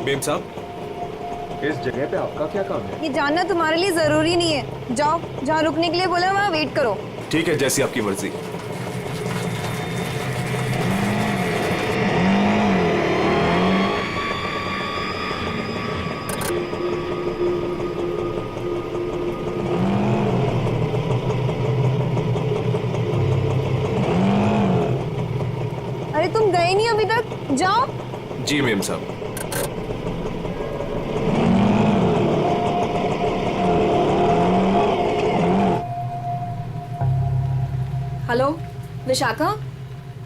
Ma'am साहब, इस जगह पे आपका क्या काम है? ये जानना तुम्हारे लिए जरूरी नहीं है। जाओ, जहाँ रुकने के लिए बोला वहाँ वेट करो। ठीक है, जैसी आपकी मर्जी। अरे तुम गए नहीं अभी तक, जाओ। जी मेम साहब। हेलो विशाखा,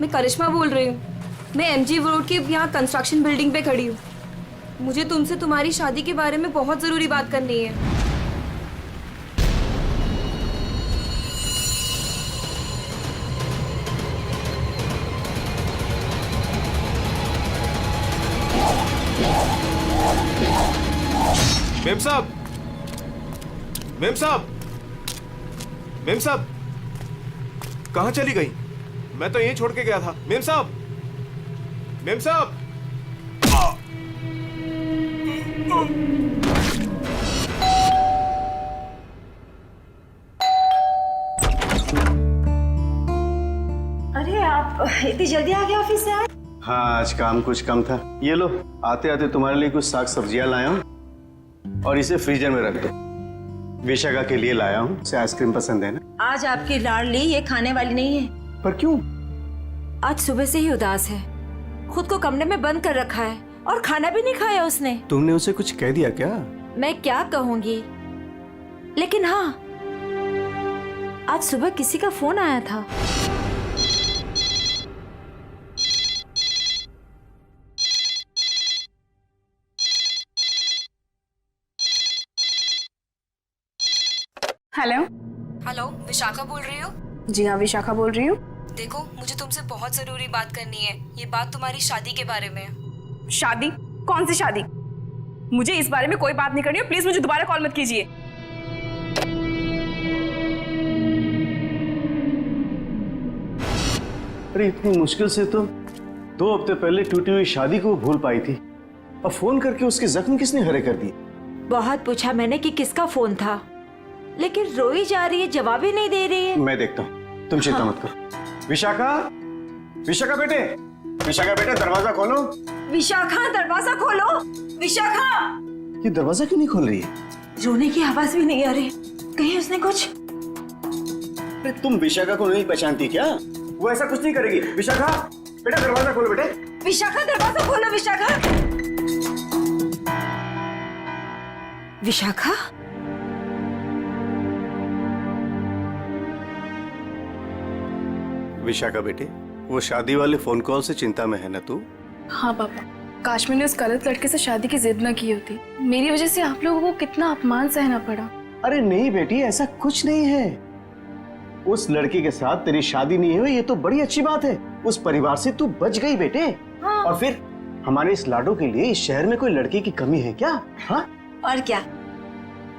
मैं करिश्मा बोल रही हूँ। मैं एमजी रोड की यहाँ कंस्ट्रक्शन बिल्डिंग पे खड़ी हूँ। मुझे तुमसे तुम्हारी शादी के बारे में बहुत ज़रूरी बात करनी है। मेम साहब, मेम साहब, मेम साहब, कहाँ चली गई? मैं तो यहीं छोड़ के गया था। मेम साहब, मेम साहब। अरे आप इतनी जल्दी आ गए ऑफिस से? आए? हाँ, आज काम कुछ कम था। ये लो, आते आते तुम्हारे लिए कुछ साग सब्जियां लाया हूँ और इसे फ्रीजर में रख दो। विशाखा के लिए लाया हूँ, उसे आइसक्रीम पसंद है ना? आज आपकी लाडली ये खाने वाली नहीं है। पर क्यों? आज सुबह से ही उदास है, खुद को कमरे में बंद कर रखा है और खाना भी नहीं खाया उसने। तुमने उसे कुछ कह दिया क्या? मैं क्या कहूँगी, लेकिन हाँ, आज सुबह किसी का फोन आया था। हेलो। हेलो, विशाखा बोल रही हो? जी हाँ, विशाखा बोल रही हूँ। देखो, मुझे तुमसे बहुत ज़रूरी बात करनी है। ये बात तुम्हारी शादी के बारे में है। शादी? कौन सी शादी? मुझे इस बारे में कोई बात नहीं करनी है। प्लीज मुझे दोबारा कॉल मत कीजिए। अरे इतनी मुश्किल से तो 2 हफ्ते पहले टूटी हुई शादी को भूल पाई थी, अब फोन करके उसके जख्म किसने हरे कर दिए? बहुत पूछा मैंने कि किसका फोन था, लेकिन रोई जा रही है, जवाब ही नहीं दे रही है। मैं देखता हूँ, तुम चिंता मत करो। विशाखा, विशाखा बेटे, विशाखा बेटे, दरवाजा खोलो। विशाखा, दरवाजा खोलो। विशाखा! ये दरवाजा क्यों नहीं खोल रही है? रोने की आवाज भी नहीं आ रही, कहीं उसने कुछ? अरे तुम विशाखा को नहीं पहचानती क्या? वो ऐसा कुछ नहीं करेगी। विशाखा बेटा, दरवाजा खोलो बेटे। विशाखा, दरवाजा खोलो। विशाखा! विशाखा? विशाखा बेटे, वो शादी वाले फोन कॉल से चिंता में है ना तू? हाँ पापा, काश मैंने उस गलत लड़के से शादी की जिद न की होती। मेरी वजह से आप लोगों को कितना अपमान सहना पड़ा। अरे नहीं बेटी, ऐसा कुछ नहीं है। उस लड़के के साथ तेरी शादी नहीं हुई, ये तो बड़ी अच्छी बात है। उस परिवार से तू बच गई बेटे। हाँ। और फिर हमारे इस लाडो के लिए इस शहर में कोई लड़के की कमी है क्या? हाँ? और क्या,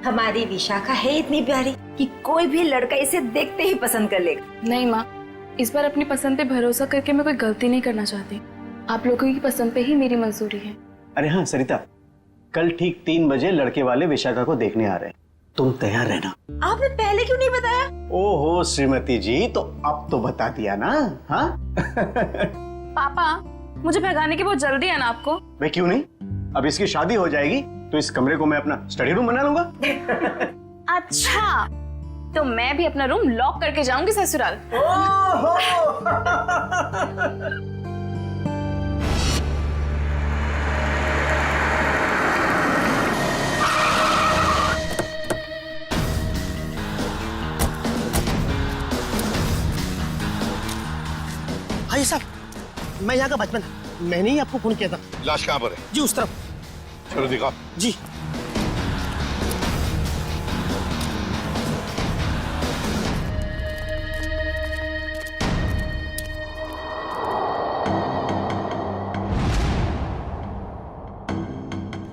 हमारी विशाखा है इतनी प्यारी कि कोई भी लड़का इसे देखते ही पसंद कर लेगा। नहीं माँ, इस बार अपनी पसंद पे भरोसा करके मैं कोई गलती नहीं करना चाहती। आप लोगों की पसंद पे ही मेरी मंजूरी है। अरे हाँ सरिता, कल ठीक 3 बजे लड़के वाले विशाखा को देखने आ रहे हैं, तुम तैयार रहना। आपने पहले क्यों नहीं बताया? ओहो श्रीमती जी, तो अब तो बता दिया ना। हाँ? पापा, मुझे भगाने की बहुत जल्दी है ना आपको? मैं क्यों नहीं, अब इसकी शादी हो जाएगी तो इस कमरे को मैं अपना स्टडी रूम बना लूंगा। अच्छा, तो मैं भी अपना रूम लॉक करके जाऊंगी ससुराल। भाई साहब, मैं यहाँ का बचपन, मैंने ही आपको फोन किया था। लाश कहाँ पर है? जी उस तरफ। चलो दिखाओ। जी।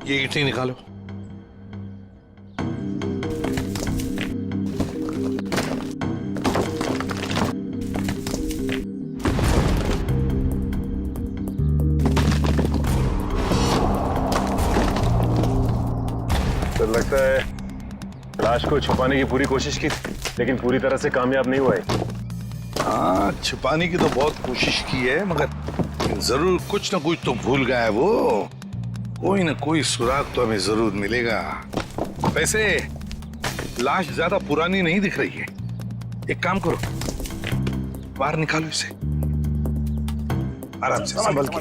ये ईंटें निकालो। लगता है लाश को छुपाने की पूरी कोशिश की लेकिन पूरी तरह से कामयाब नहीं हुआ है। हाँ, छुपाने की तो बहुत कोशिश की है मगर जरूर कुछ ना कुछ तो भूल गया है वो। कोई ना कोई सुराग तो हमें जरूर मिलेगा। वैसे लाश ज्यादा पुरानी नहीं दिख रही है। एक काम करो, बाहर निकालो इसे आराम से, संभल के।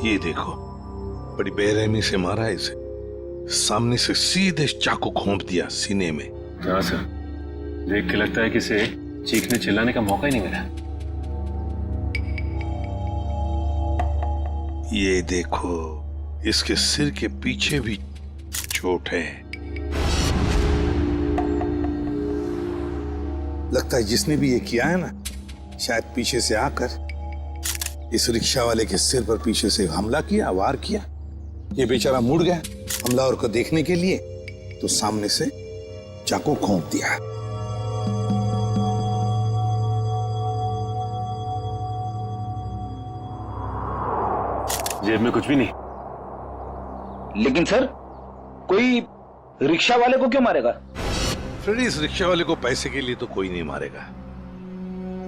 ये देखो, बड़ी बेरहमी से मारा है इसे। सामने से सीधे चाकू घोंप दिया सीने में। हाँ सर, देख के लगता है कि इसे चीखने चिल्लाने का मौका ही नहीं मिला। ये देखो, इसके सिर के पीछे भी चोट है। लगता है जिसने भी ये किया है ना, शायद पीछे से आकर इस रिक्शा वाले के सिर पर पीछे से हमला किया, वार किया। ये बेचारा मुड़ गया हमलावर को देखने के लिए, तो सामने से चाकू घोंप दिया। जेब में कुछ भी नहीं। लेकिन सर, कोई रिक्शा वाले को क्यों मारेगा? फ्रेडी, इस रिक्शा वाले को पैसे के लिए तो कोई नहीं मारेगा।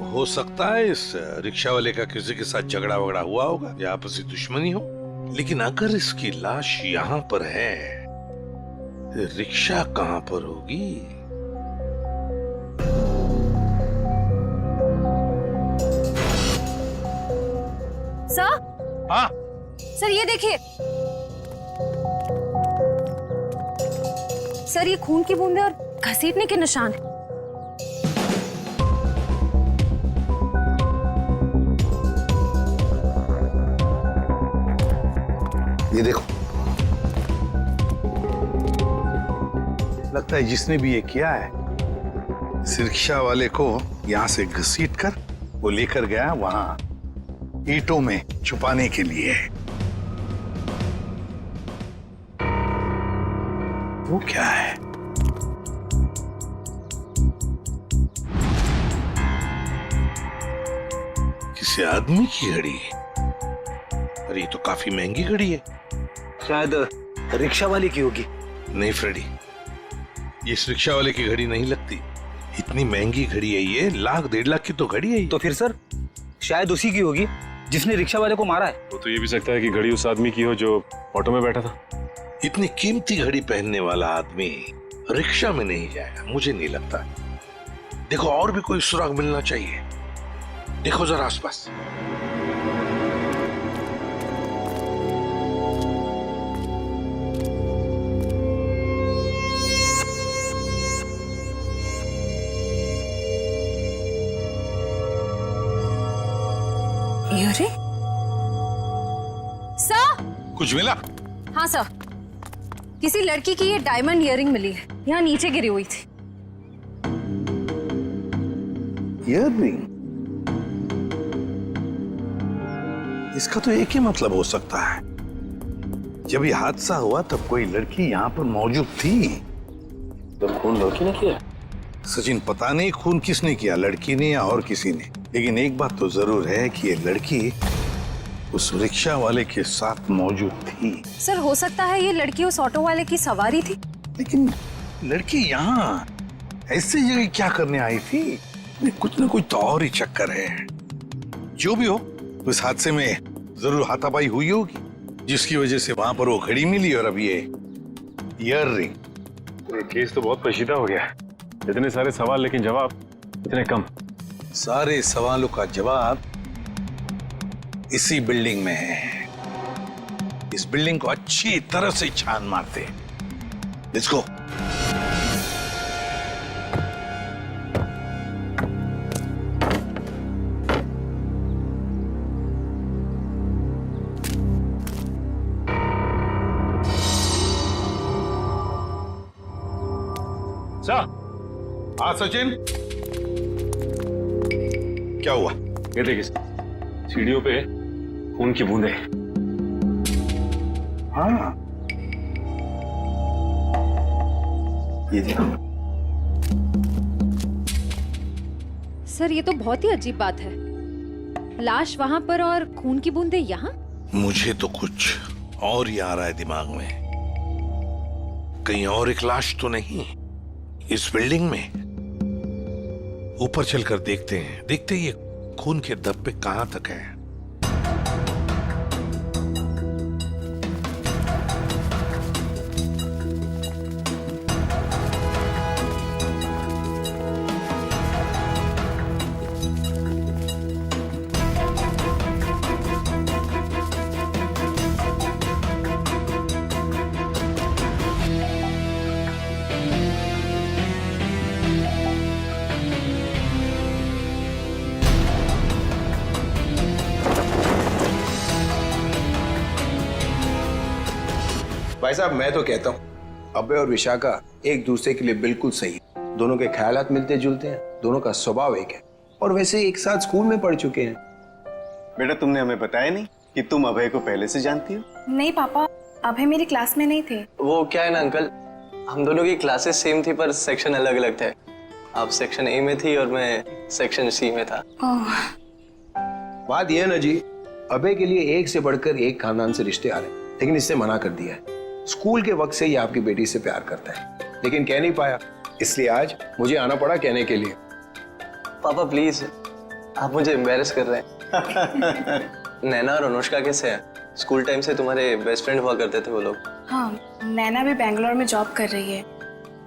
हो सकता है इस रिक्शा वाले का किसी के साथ झगड़ा वगड़ा हुआ होगा या आपसी दुश्मनी हो, लेकिन अगर इसकी लाश यहाँ पर है, रिक्शा कहाँ पर होगी? सर, हाँ, सर ये देखिए सर, ये खून की बूंदें और घसीटने के निशान हैं। ये देखो, लगता है जिसने भी ये किया है, इस रिक्शा वाले को यहां से घसीट कर वो लेकर गया वहां ईंटों में छुपाने के लिए। वो क्या है? किसी आदमी की घड़ी? अरे ये तो काफी महंगी घड़ी है। शायद रिक्शा वाले की होगी। नहीं फ्रेडी, ये इस रिक्शा वाले की घड़ी नहीं लगती। इतनी महंगी घड़ी है ये, 1 1.5 लाख की तो घड़ी है ये। तो फिर सर, शायद उसी की होगी जिसने रिक्शा वाले को मारा है। वो तो ये भी सकता है कि घड़ी उस आदमी की हो जो ऑटो में बैठा था। इतनी कीमती घड़ी पहनने वाला आदमी रिक्शा में नहीं जाएगा, मुझे नहीं लगता। देखो, और भी कोई सुराग मिलना चाहिए। देखो जरा आसपास। अरे सर, कुछ मिला? हाँ सर, किसी लड़की की ये डायमंड इयररिंग मिली है, यहाँ नीचे गिरी हुई थी। इयररिंग? इसका तो एक ही मतलब हो सकता है, जब ये हादसा हुआ तब कोई लड़की यहाँ पर मौजूद थी। तो खून लड़की ने किया? सचिन, पता नहीं खून किसने किया, लड़की ने या और किसी ने, लेकिन एक बात तो जरूर है कि ये लड़की उस रिक्शा वाले के साथ मौजूद थी। सर, हो सकता है ये लड़की उस ऑटो वाले की सवारी थी। लेकिन लड़की यहाँ ऐसी जगह क्या करने आई थी? कुछ ना कुछ तो और ही चक्कर है। जो भी हो, उस हादसे में जरूर हाथापाई हुई होगी, जिसकी वजह से वहां पर वो घड़ी मिली और अब ये इयररिंग। ये केस तो बहुत पेचीदा हो गया। इतने सारे सवाल लेकिन जवाब इतने कम। सारे सवालों का जवाब इसी बिल्डिंग में है। इस बिल्डिंग को अच्छी तरह से छान मारते हैं। Let's go. हाँ सचिन, क्या हुआ? ये देखिए, सीढ़ियों पे खून की बूंदें। हाँ, ये देखो। सर ये तो बहुत ही अजीब बात है, लाश वहां पर और खून की बूंदें यहाँ। मुझे तो कुछ और ही आ रहा है दिमाग में। कहीं और एक लाश तो नहीं इस बिल्डिंग में? ऊपर चलकर देखते हैं, देखते हैं ये खून के धब्बे कहां तक है। भाई साहब मैं तो कहता हूँ अभय और विशाखा एक दूसरे के लिए बिल्कुल सही है। दोनों के ख्यालात मिलते जुलते हैं, दोनों का स्वभाव एक है और वैसे एक साथ स्कूल में पढ़ चुके हैं। बेटा तुमने हमें बताया नहीं कि तुम अभय को पहले से जानती हो? नहीं पापा, अभय मेरी क्लास में नहीं थे। वो क्या है ना अंकल, हम दोनों की क्लासेस सेम थी पर सेक्शन अलग अलग थे। आप सेक्शन ए में थी और मैं सेक्शन सी में था। बात यह है ना जी, अभय के लिए एक से बढ़कर एक खानदान से रिश्ते आ रहे हैं, लेकिन इससे मना कर दिया है। स्कूल के वक्त से ये आपकी बेटी से प्यार करता है, लेकिन कह नहीं पाया, इसलिए आज मुझे आना पड़ा कहने के लिए। पापा प्लीज, आप मुझे एम्बैरेस कर रहे हैं। नैना और अनुष्का कैसे हैं? स्कूल टाइम से तुम्हारे बेस्ट फ्रेंड हुआ करते थे वो लोग। हाँ, नैना भी बेंगलोर में जॉब कर रही है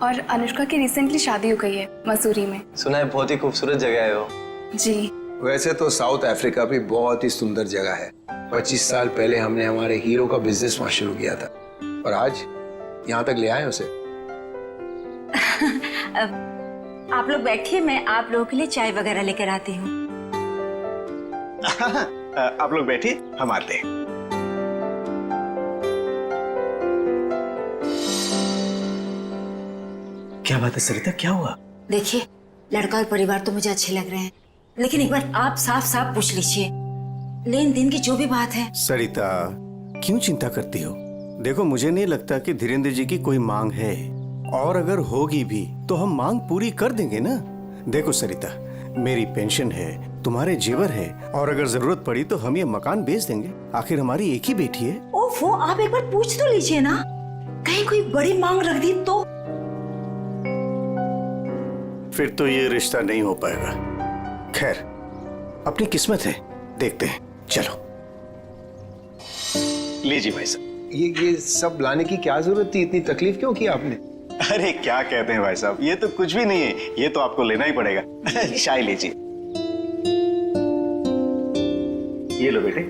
और अनुष्का की रिसेंटली शादी हो गई है मसूरी में। सुना है बहुत ही खूबसूरत जगह है वो। जी। वैसे तो साउथ अफ्रीका भी बहुत ही सुंदर जगह है। 25 साल पहले हमने हमारे हीरो का बिजनेस वहां शुरू किया था और आज यहाँ तक ले आए उसे। आप लोग बैठिए, मैं आप लोगों के लिए चाय वगैरह लेकर आती हूँ। आप लोग बैठिए, हम आते हैं। क्या बात है सरिता, क्या हुआ? देखिए, लड़का और परिवार तो मुझे अच्छे लग रहे हैं, लेकिन एक बार आप साफ साफ पूछ लीजिए, लेन देन की जो भी बात है। सरिता क्यों चिंता करती हो? देखो मुझे नहीं लगता कि धीरेन्द्र जी की कोई मांग है, और अगर होगी भी तो हम मांग पूरी कर देंगे ना। देखो सरिता, मेरी पेंशन है, तुम्हारे जेवर है, और अगर जरूरत पड़ी तो हम ये मकान बेच देंगे। आखिर हमारी एक ही बेटी है। ओफो, आप एक बार पूछ तो लीजिए ना, कहीं कोई बड़ी मांग रख दी तो। फिर तो ये रिश्ता नहीं हो पाएगा। खैर, अपनी किस्मत है, देखते हैं। चलो लीजिए भाई साहब। ये सब लाने की क्या जरूरत थी? इतनी तकलीफ क्यों की आपने? अरे क्या कहते हैं भाई साहब, ये तो कुछ भी नहीं है, ये तो आपको लेना ही पड़ेगा। चाय लीजिए। ये लो बेटे।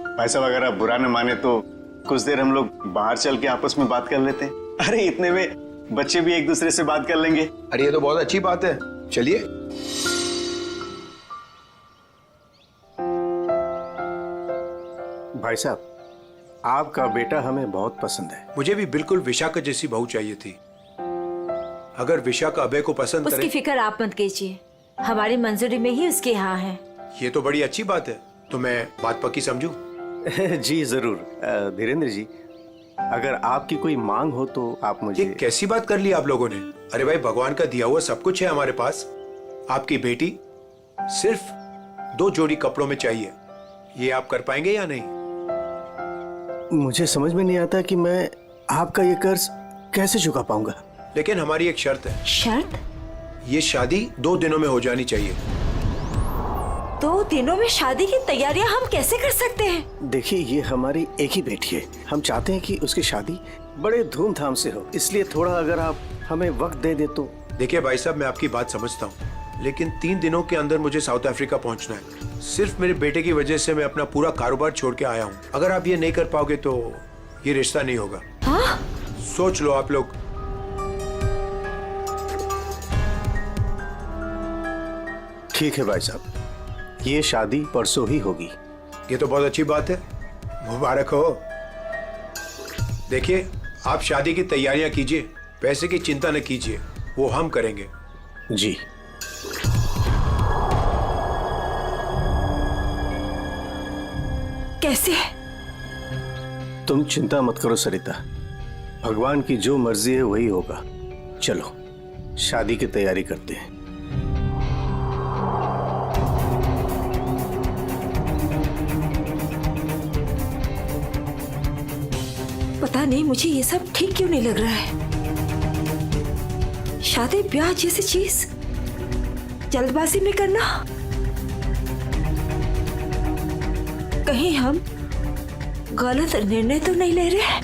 भाई साहब अगर आप बुरा न माने तो कुछ देर हम लोग बाहर चल के आपस में बात कर लेते हैं। अरे इतने में बच्चे भी एक दूसरे से बात कर लेंगे। अरे ये तो बहुत अच्छी बात है, चलिए। भाई साहब, आपका बेटा हमें बहुत पसंद है। मुझे भी बिल्कुल विशाखा जैसी बहू चाहिए थी। अगर विशाखा अभय को पसंद करे। उसकी फिक्र आप मत कीजिए, हमारी मंजूरी में ही उसके यहाँ है। ये तो बड़ी अच्छी बात है, तो मैं बात पक्की समझूं? जी जरूर। धीरेन्द्र जी, अगर आपकी कोई मांग हो तो आप मुझे। ये कैसी बात कर ली आप लोगों ने? अरे भाई, भगवान का दिया हुआ सब कुछ है हमारे पास। आपकी बेटी सिर्फ 2 जोड़ी कपड़ों में चाहिए, ये आप कर पाएंगे या नहीं? मुझे समझ में नहीं आता कि मैं आपका ये कर्ज कैसे चुका पाऊंगा। लेकिन हमारी एक शर्त है। शर्त? ये शादी 2 दिनों में हो जानी चाहिए। 2 दिनों में शादी की तैयारियां हम कैसे कर सकते हैं? देखिए, ये हमारी एक ही बेटी है, हम चाहते हैं कि उसकी शादी बड़े धूमधाम से हो, इसलिए थोड़ा अगर आप हमें वक्त दे दे तो। देखिए भाई साहब, मैं आपकी बात समझता हूँ, लेकिन 3 दिनों के अंदर मुझे साउथ अफ्रीका पहुंचना है। सिर्फ मेरे बेटे की वजह से मैं अपना पूरा कारोबार छोड़ के आया हूँ। अगर आप ये नहीं कर पाओगे तो ये रिश्ता नहीं होगा। हाँ? सोच लो आप लोग। ठीक है भाई साहब, ये शादी परसों ही होगी। ये तो बहुत अच्छी बात है, मुबारक हो। देखिए, आप शादी की तैयारियां कीजिए, पैसे की चिंता न कीजिए, वो हम करेंगे। जी। कैसे? तुम चिंता मत करो सरिता, भगवान की जो मर्जी है वही होगा। चलो शादी की तैयारी करते हैं। पता नहीं मुझे ये सब ठीक क्यों नहीं लग रहा है। शादी ब्याह जैसी चीज जल्दबाजी में करना, कहीं हम गलत निर्णय तो नहीं ले रहे?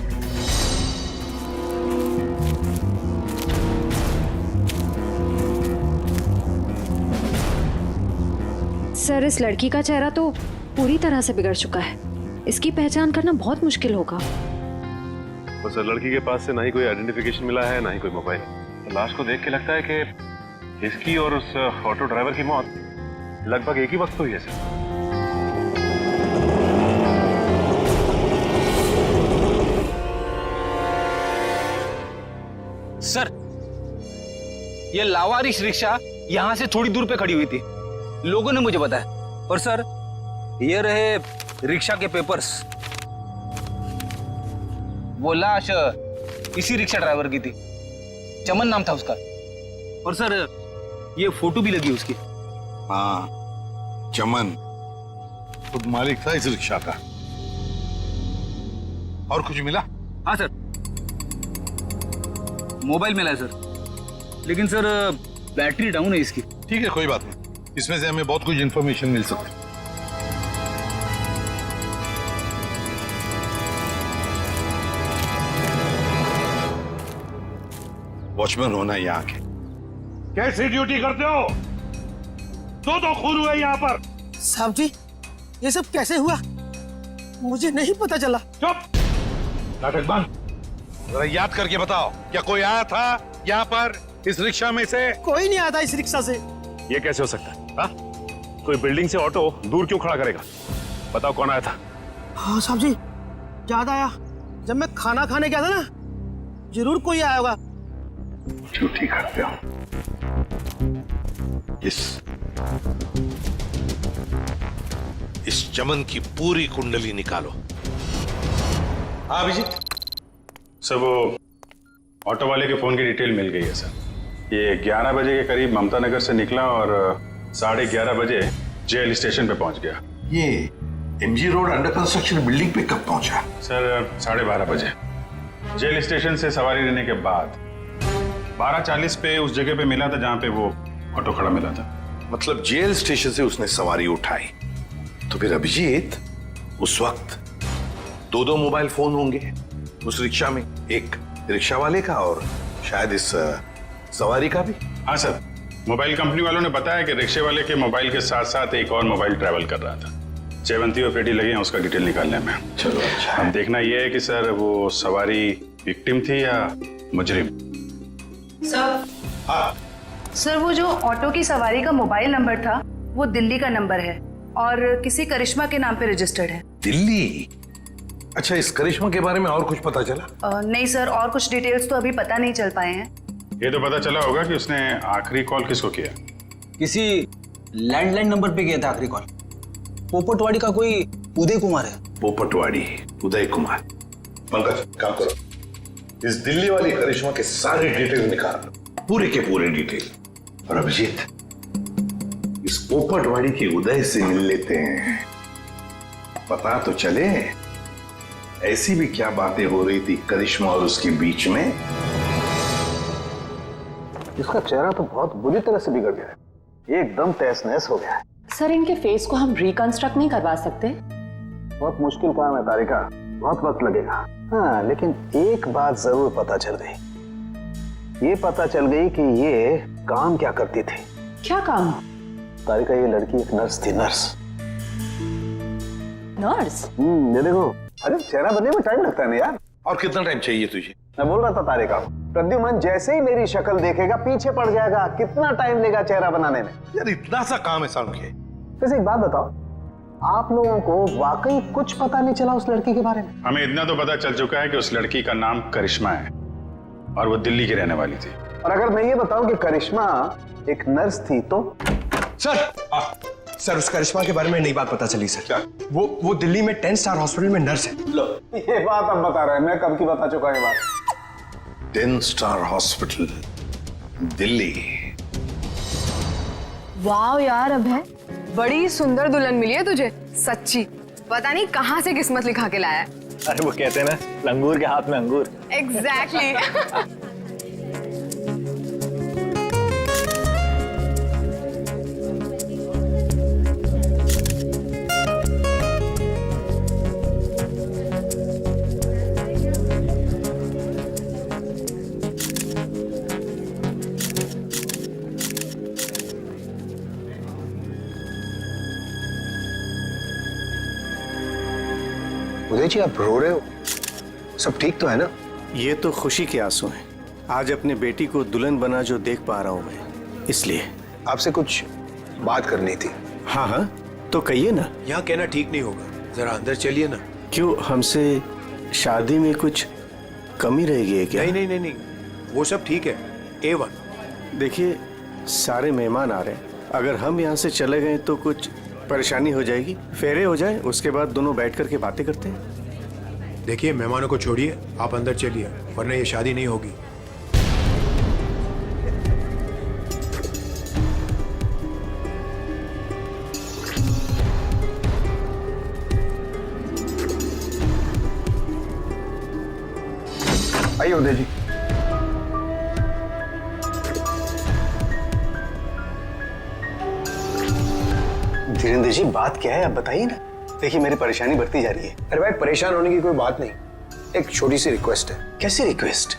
सर, इस लड़की का चेहरा तो पूरी तरह से बिगड़ चुका है। इसकी पहचान करना बहुत मुश्किल होगा। बस लड़की के पास से ना ही कोई आइडेंटिफिकेशन मिला है, ना ही कोई मोबाइल। लाश को देख के लगता है कि इसकी और उस ऑटो ड्राइवर की मौत लगभग एक ही वक्त हुई है सर। ये लावारिश रिक्शा यहाँ से थोड़ी दूर पे खड़ी हुई थी, लोगों ने मुझे बताया। और सर, ये रहे रिक्शा के पेपर्स। वो लाश इसी रिक्शा ड्राइवर की थी, चमन नाम था उसका। और सर, ये फोटो भी लगी उसकी। हाँ, चमन खुद मालिक था इस रिक्शा का। और कुछ मिला? हाँ सर, मोबाइल मिला है सर, लेकिन सर बैटरी डाउन है इसकी। ठीक है, कोई बात नहीं, इसमें से हमें बहुत कुछ इंफॉर्मेशन मिल सकती है। वॉचमैन होना यहाँ के। कैसी ड्यूटी करते हो? दो खून हुए यहाँ पर। साहब जी, ये सब कैसे हुआ? मुझे नहीं पता चला। चुप, नाटक बंद। जरा याद करके बताओ, क्या कोई आया था यहाँ पर इस रिक्शा में से? कोई नहीं आया था इस रिक्शा से। ये कैसे हो सकता है? हा? कोई बिल्डिंग से ऑटो दूर क्यों खड़ा करेगा? बताओ कौन आया था? हाँ साहब जी, याद आया, जब मैं खाना खाने गया था ना, जरूर कोई आया होगा। झूठी करते हो। इस चमन की पूरी कुंडली निकालो। हाँ अभिजीत। सर, वो ऑटो वाले के फोन की डिटेल मिल गई है सर। ये 11 बजे के करीब ममता नगर से निकला और 11:30 बजे जेल स्टेशन पे पहुंच गया। ये MG road under construction building पे कब पहुंचा? सर 12:30 बजे। जेल स्टेशन से सवारी लेने के बाद 12:40 पे उस जगह पे मिला था जहां पे वो ऑटो खड़ा मिला था। मतलब जेल स्टेशन से उसने सवारी उठाई, तो फिर अभिजीत उस वक्त दो मोबाइल फोन होंगे उस रिक्शा में, एक रिक्शा वाले का और शायद इस सवारी का भी। हाँ सर, मोबाइल कंपनी वालों ने बताया कि रिक्शे वाले के मोबाइल के साथ साथ एक और मोबाइल ट्रैवल कर रहा था। जयवंती और पेटी लगे हैं उसका डिटेल निकालने में। चलो अच्छा। अब देखना यह है कि सर वो सवारी विक्टिम थी या मुजरिम। सर, हाँ सर, वो जो ऑटो की सवारी का मोबाइल नंबर था वो दिल्ली का नंबर है और किसी करिश्मा के नाम पे रजिस्टर्ड है। दिल्ली? अच्छा, इस करिश्मा के बारे में और कुछ पता चला? नहीं सर, और कुछ डिटेल्स तो अभी पता नहीं चल पाए हैं। ये तो पता चला होगा कि उसने आखिरी कॉल किसको किया। किसी लैंडलाइन नंबर पे किया था आखिरी कॉल। पोपटवाड़ी का कोई उदय कुमार है। पोपटवाड़ी, उदय कुमार। पंकज, काम करो, इस दिल्ली वाली करिश्मा के सारे डिटेल निकाल, पूरे के पूरे डिटेल। और अभिजीत, इस पोपटवाड़ी के उदय से मिल लेते हैं, पता तो चले ऐसी भी क्या बातें हो रही थी करिश्मा और उसके बीच में। इसका चेहरा तो बहुत बुरी तरह से बिगड़ गया है, एकदम तहस नहस हो गया है। सर, इनके फेस को हम रिकंस्ट्रक्ट नहीं करवा सकते? बहुत मुश्किल काम है तारिका, बहुत वक्त लगेगा। हाँ, लेकिन एक बात जरूर पता चल गई। ये पता चल गई कि ये काम क्या करती थी। क्या काम? तारिका, ये लड़की एक नर्स थी। नर्स? ये देखो, अरे चेहरा बनने में टाइम लगता है ना यार। और कितना टाइम चाहिए तुझे? मैं बोल रहा था तारिका, प्रद्युमन जैसे ही मेरी शक्ल देखेगा पीछे पड़ जाएगा। कितना टाइम लेगा चेहरा बनाने में? यार इतना सा काम है साउंड के। वैसे एक बात बताओ, आप लोगों को वाकई कुछ पता नहीं चला उस लड़की के बारे में? हमें इतना तो पता चल चुका है कि उस लड़की का नाम करिश्मा है और वो दिल्ली की रहने वाली थी। और अगर मैं ये बताऊं कि करिश्मा एक नर्स थी तो? सर, उस करिश्मा के बारे में नई बात पता चली सर। वो दिल्ली में 10 स्टार हॉस्पिटल में नर्स है। लो, ये बात अब बता रहे हैं, मैं कब की बता चुका ये बात। 10 स्टार हॉस्पिटल दिल्ली। वाह यार अभय, बड़ी सुंदर दुल्हन मिली है तुझे, सच्ची। पता नहीं कहाँ से किस्मत लिखा के लाया है। अरे वो कहते हैं ना, लंगूर के हाथ में अंगूर। एग्जैक्टली। उदय जी, आप रो रहे हो? सब ठीक तो है ना? ये तो खुशी के आंसू हैं। आज अपने बेटी को दुल्हन बना जो देख पा रहा हूं मैं, इसलिए। आपसे कुछ बात करनी थी। हाँ हाँ, तो कहिए ना। यहाँ कहना ठीक नहीं होगा, जरा अंदर चलिए ना। क्यों, हमसे शादी में कुछ कमी रहेगी क्या? नहीं नहीं नहीं नहीं, वो सब ठीक है, A1। देखिए, सारे मेहमान आ रहे हैं, अगर हम यहाँ से चले गए तो कुछ परेशानी हो जाएगी। फेरे हो जाए, उसके बाद दोनों बैठ करके बातें करते हैं। देखिए, मेहमानों को छोड़िए, आप अंदर चलिए, वरना ये शादी नहीं होगी। आइए उदय जी। धीरेन्द्र जी, बात क्या है आप बताइए ना। देखिए, मेरी परेशानी बढ़ती जा रही है। अरे भाई, परेशान होने की कोई बात नहीं, एक छोटी सी रिक्वेस्ट है। कैसी रिक्वेस्ट?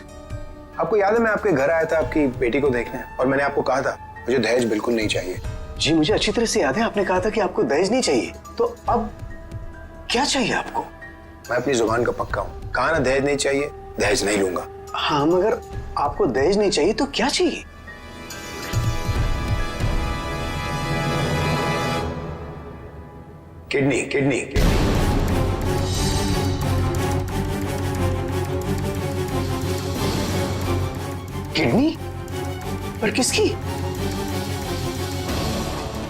आपको याद है मैं आपके घर आया था आपकी बेटी को देखने, और मैंने आपको कहा था मुझे दहेज बिल्कुल नहीं चाहिए। जी मुझे अच्छी तरह से याद है, आपने कहा था कि आपको दहेज नहीं चाहिए। तो अब क्या चाहिए आपको? मैं अपनी जुबान का पक्का हूँ, कहा ना दहेज नहीं चाहिए, दहेज नहीं लूंगा। हाँ, मगर आपको दहेज नहीं चाहिए तो क्या चाहिए? Kidney kidney kidney. किडनी? पर किसकी?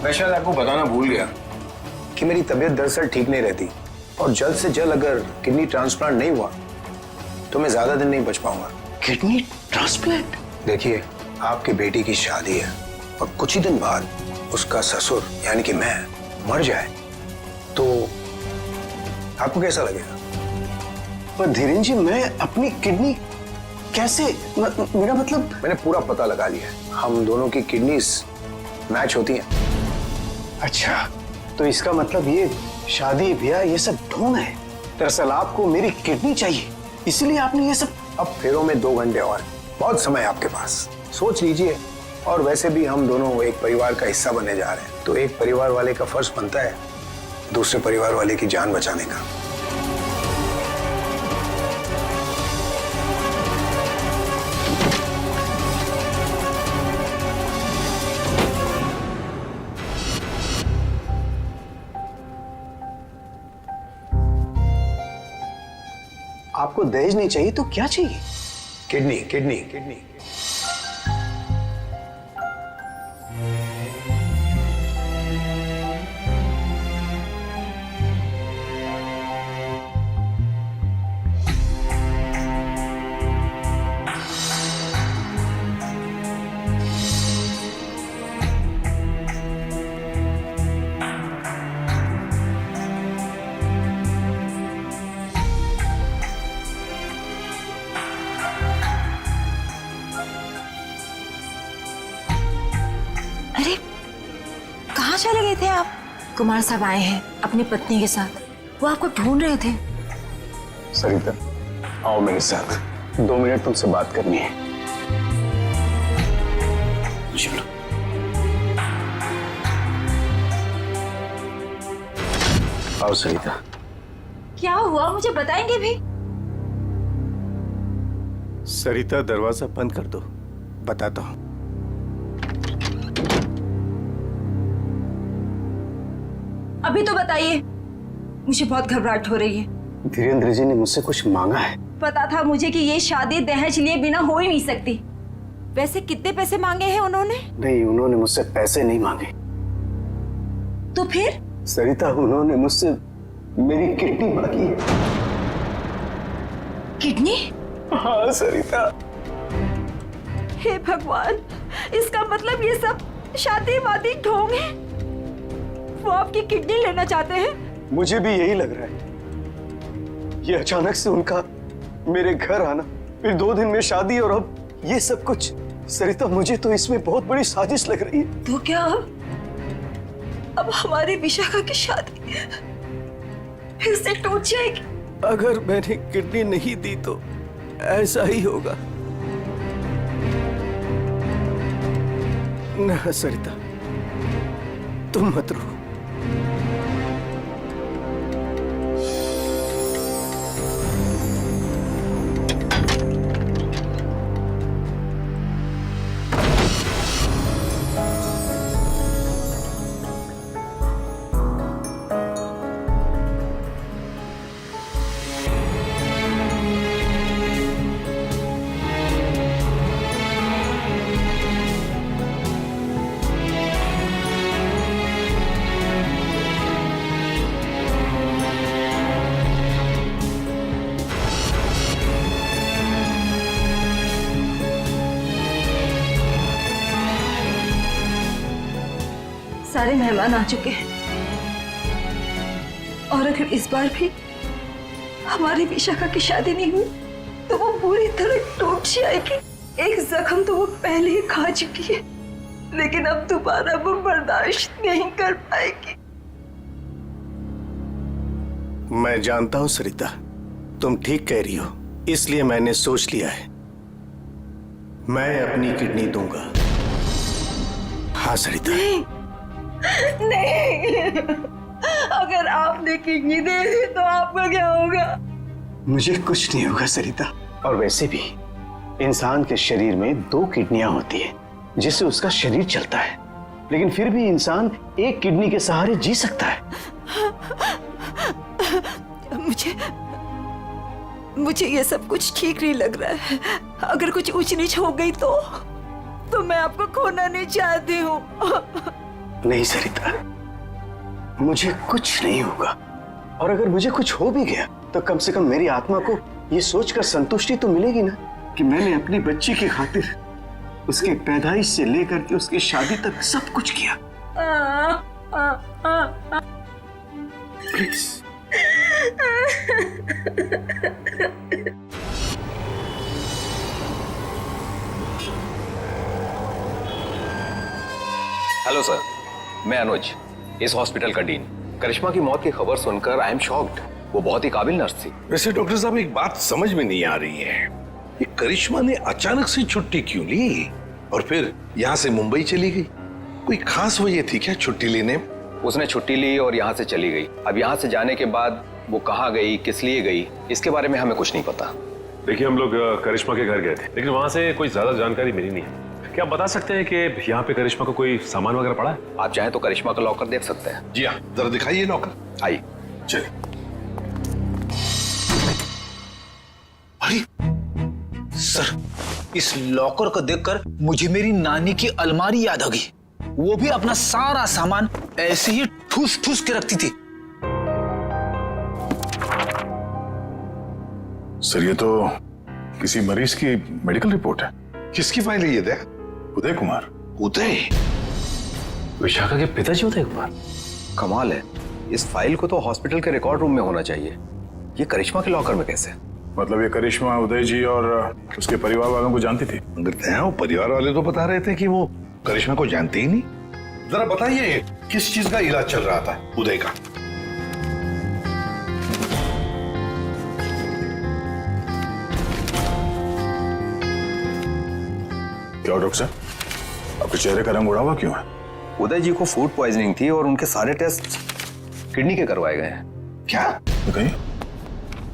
मैं शायद आपको बताना भूल गया कि मेरी तबीयत दरअसल ठीक नहीं रहती, और जल्द से जल्द अगर किडनी ट्रांसप्लांट नहीं हुआ तो मैं ज्यादा दिन नहीं बच पाऊंगा। Kidney transplant? देखिए, आपकी बेटी की शादी है और कुछ ही दिन बाद उसका ससुर यानी कि मैं मर जाए तो आपको कैसा लगेगा? पर धीरेन्द्र जी, मैं अपनी किडनी कैसे, मेरा मतलब। मैंने पूरा पता लगा लिया है, हम दोनों की किडनीज मैच होती हैं। अच्छा, तो इसका मतलब ये शादी ब्याह ये सब ढोंग है। दरअसल आपको मेरी किडनी चाहिए, इसलिए आपने ये सब। अब फेरों में 2 घंटे और, बहुत समय है आपके पास, सोच लीजिए। और वैसे भी हम दोनों एक परिवार का हिस्सा बनने जा रहे हैं, तो एक परिवार वाले का फर्ज बनता है दूसरे परिवार वाले की जान बचाने का। आपको दहेज नहीं चाहिए तो क्या चाहिए? Kidney kidney kidney. अरे, कहाँ चले गए थे आप? कुमार साहब आए हैं अपनी पत्नी के साथ, वो आपको ढूंढ रहे थे। सरिता, आओ मेरे साथ, 2 मिनट तुमसे बात करनी है। चलो। आओ सरिता। क्या हुआ, मुझे बताएंगे भी? सरिता, दरवाजा बंद कर दो, बताता हूं। अभी तो बताइए, मुझे बहुत घबराहट हो रही है। धीरेन्द्र जी ने मुझसे कुछ मांगा है। पता था मुझे कि ये शादी दहेज लिए बिना हो ही नहीं सकती। वैसे कितने पैसे मांगे हैं उन्होंने? नहीं, उन्होंने मुझसे पैसे नहीं मांगे। तो फिर? सरिता, उन्होंने मुझसे मेरी किडनी बाकी है। किडनी? हाँ सरिता। हे भगवान, इसका मतलब ये सब शादी वादी ढोंग है। वो आपकी किडनी लेना चाहते हैं? मुझे भी यही लग रहा है। ये अचानक से उनका मेरे घर आना, फिर 2 दिन में शादी और अब ये सब कुछ। सरिता, मुझे तो इसमें बहुत बड़ी साजिश लग रही है। तो क्या अब हमारी विशाखा की शादी फिर से टूट जाएगी? अगर मैंने किडनी नहीं दी तो ऐसा ही होगा। ना सरिता, तुम मत रो। सारे मेहमान आ चुके हैं और अगर इस बार भी हमारी विशाखा की शादी नहीं हुई तो वो पूरी तरह टूट जाएगी। एक जख्म तो वो पहले ही खा चुकी है, लेकिन अब दोबारा वो बर्दाश्त नहीं कर पाएगी। मैं जानता हूं सरिता, तुम ठीक कह रही हो, इसलिए मैंने सोच लिया है, मैं अपनी किडनी दूंगा। हाँ सरिता। नहीं, अगर आपने किडनी दे दी तो आपका क्या होगा? मुझे कुछ नहीं होगा सरिता। और वैसे भी इंसान के शरीर में 2 किडनियां होती है जिससे उसका शरीर चलता है, लेकिन फिर भी इंसान एक किडनी के सहारे जी सकता है। मुझे ये सब कुछ ठीक नहीं लग रहा है। अगर कुछ ऊंच नीच हो गई तो मैं आपको खोना नहीं चाहती हूँ। नहीं सरिता, मुझे कुछ नहीं होगा, और अगर मुझे कुछ हो भी गया तो कम से कम मेरी आत्मा को ये सोचकर संतुष्टि तो मिलेगी ना कि मैंने अपनी बच्ची की खातिर उसके पैदाइश से लेकर के उसकी शादी तक सब कुछ किया। प्लीज। हेलो सर, मैं अनुज, इस हॉस्पिटल का डीन। करिश्मा की मौत की खबर सुनकर आई एम शॉक्ड। वो बहुत ही काबिल नर्स थी। वैसे डॉक्टर साहब, एक बात समझ में नहीं आ रही है, ये करिश्मा ने अचानक से छुट्टी क्यों ली और फिर यहाँ से मुंबई चली गई? कोई खास वजह थी क्या छुट्टी लेने में? उसने छुट्टी ली और यहाँ से चली गई। अब यहाँ से जाने के बाद वो कहाँ गई, किस लिए गई, इसके बारे में हमें कुछ नहीं पता। देखिए, हम लोग करिश्मा के घर गए थे, लेकिन वहाँ से कोई ज्यादा जानकारी मिली नहीं है। क्या आप बता सकते हैं कि यहाँ पे करिश्मा को कोई सामान वगैरह पड़ा है? आप चाहें तो करिश्मा का लॉकर देख सकते हैं। जी हाँ, जरा दिखाइए लॉकर। आइए। चलिए। अरे सर, इस लॉकर को देखकर मुझे मेरी नानी की अलमारी याद आ गई। वो भी अपना सारा सामान ऐसे ही ठूस ठूस के रखती थी। सर, ये तो किसी मरीज की मेडिकल रिपोर्ट है। किसकी फाइल है ये? दे उदय कुमार। उदय? विशाखा के पिताजी उदय कुमार? कमाल है, इस फाइल को तो हॉस्पिटल के रिकॉर्ड रूम में होना चाहिए। ये करिश्मा के लॉकर में कैसे? मतलब ये करिश्मा उदय जी और उसके परिवार वालों को जानती थी? वो परिवार वाले तो बता रहे थे कि वो करिश्मा को जानते ही नहीं। जरा बताइए, किस चीज का इलाज चल रहा था उदय का? क्या डॉक्टर साहब, आपके चेहरे का रंग उड़ा हुआ क्यों है? उदय जी को फूड पॉइजनिंग थी और उनके सारे टेस्ट किडनी के करवाए गए हैं। क्या?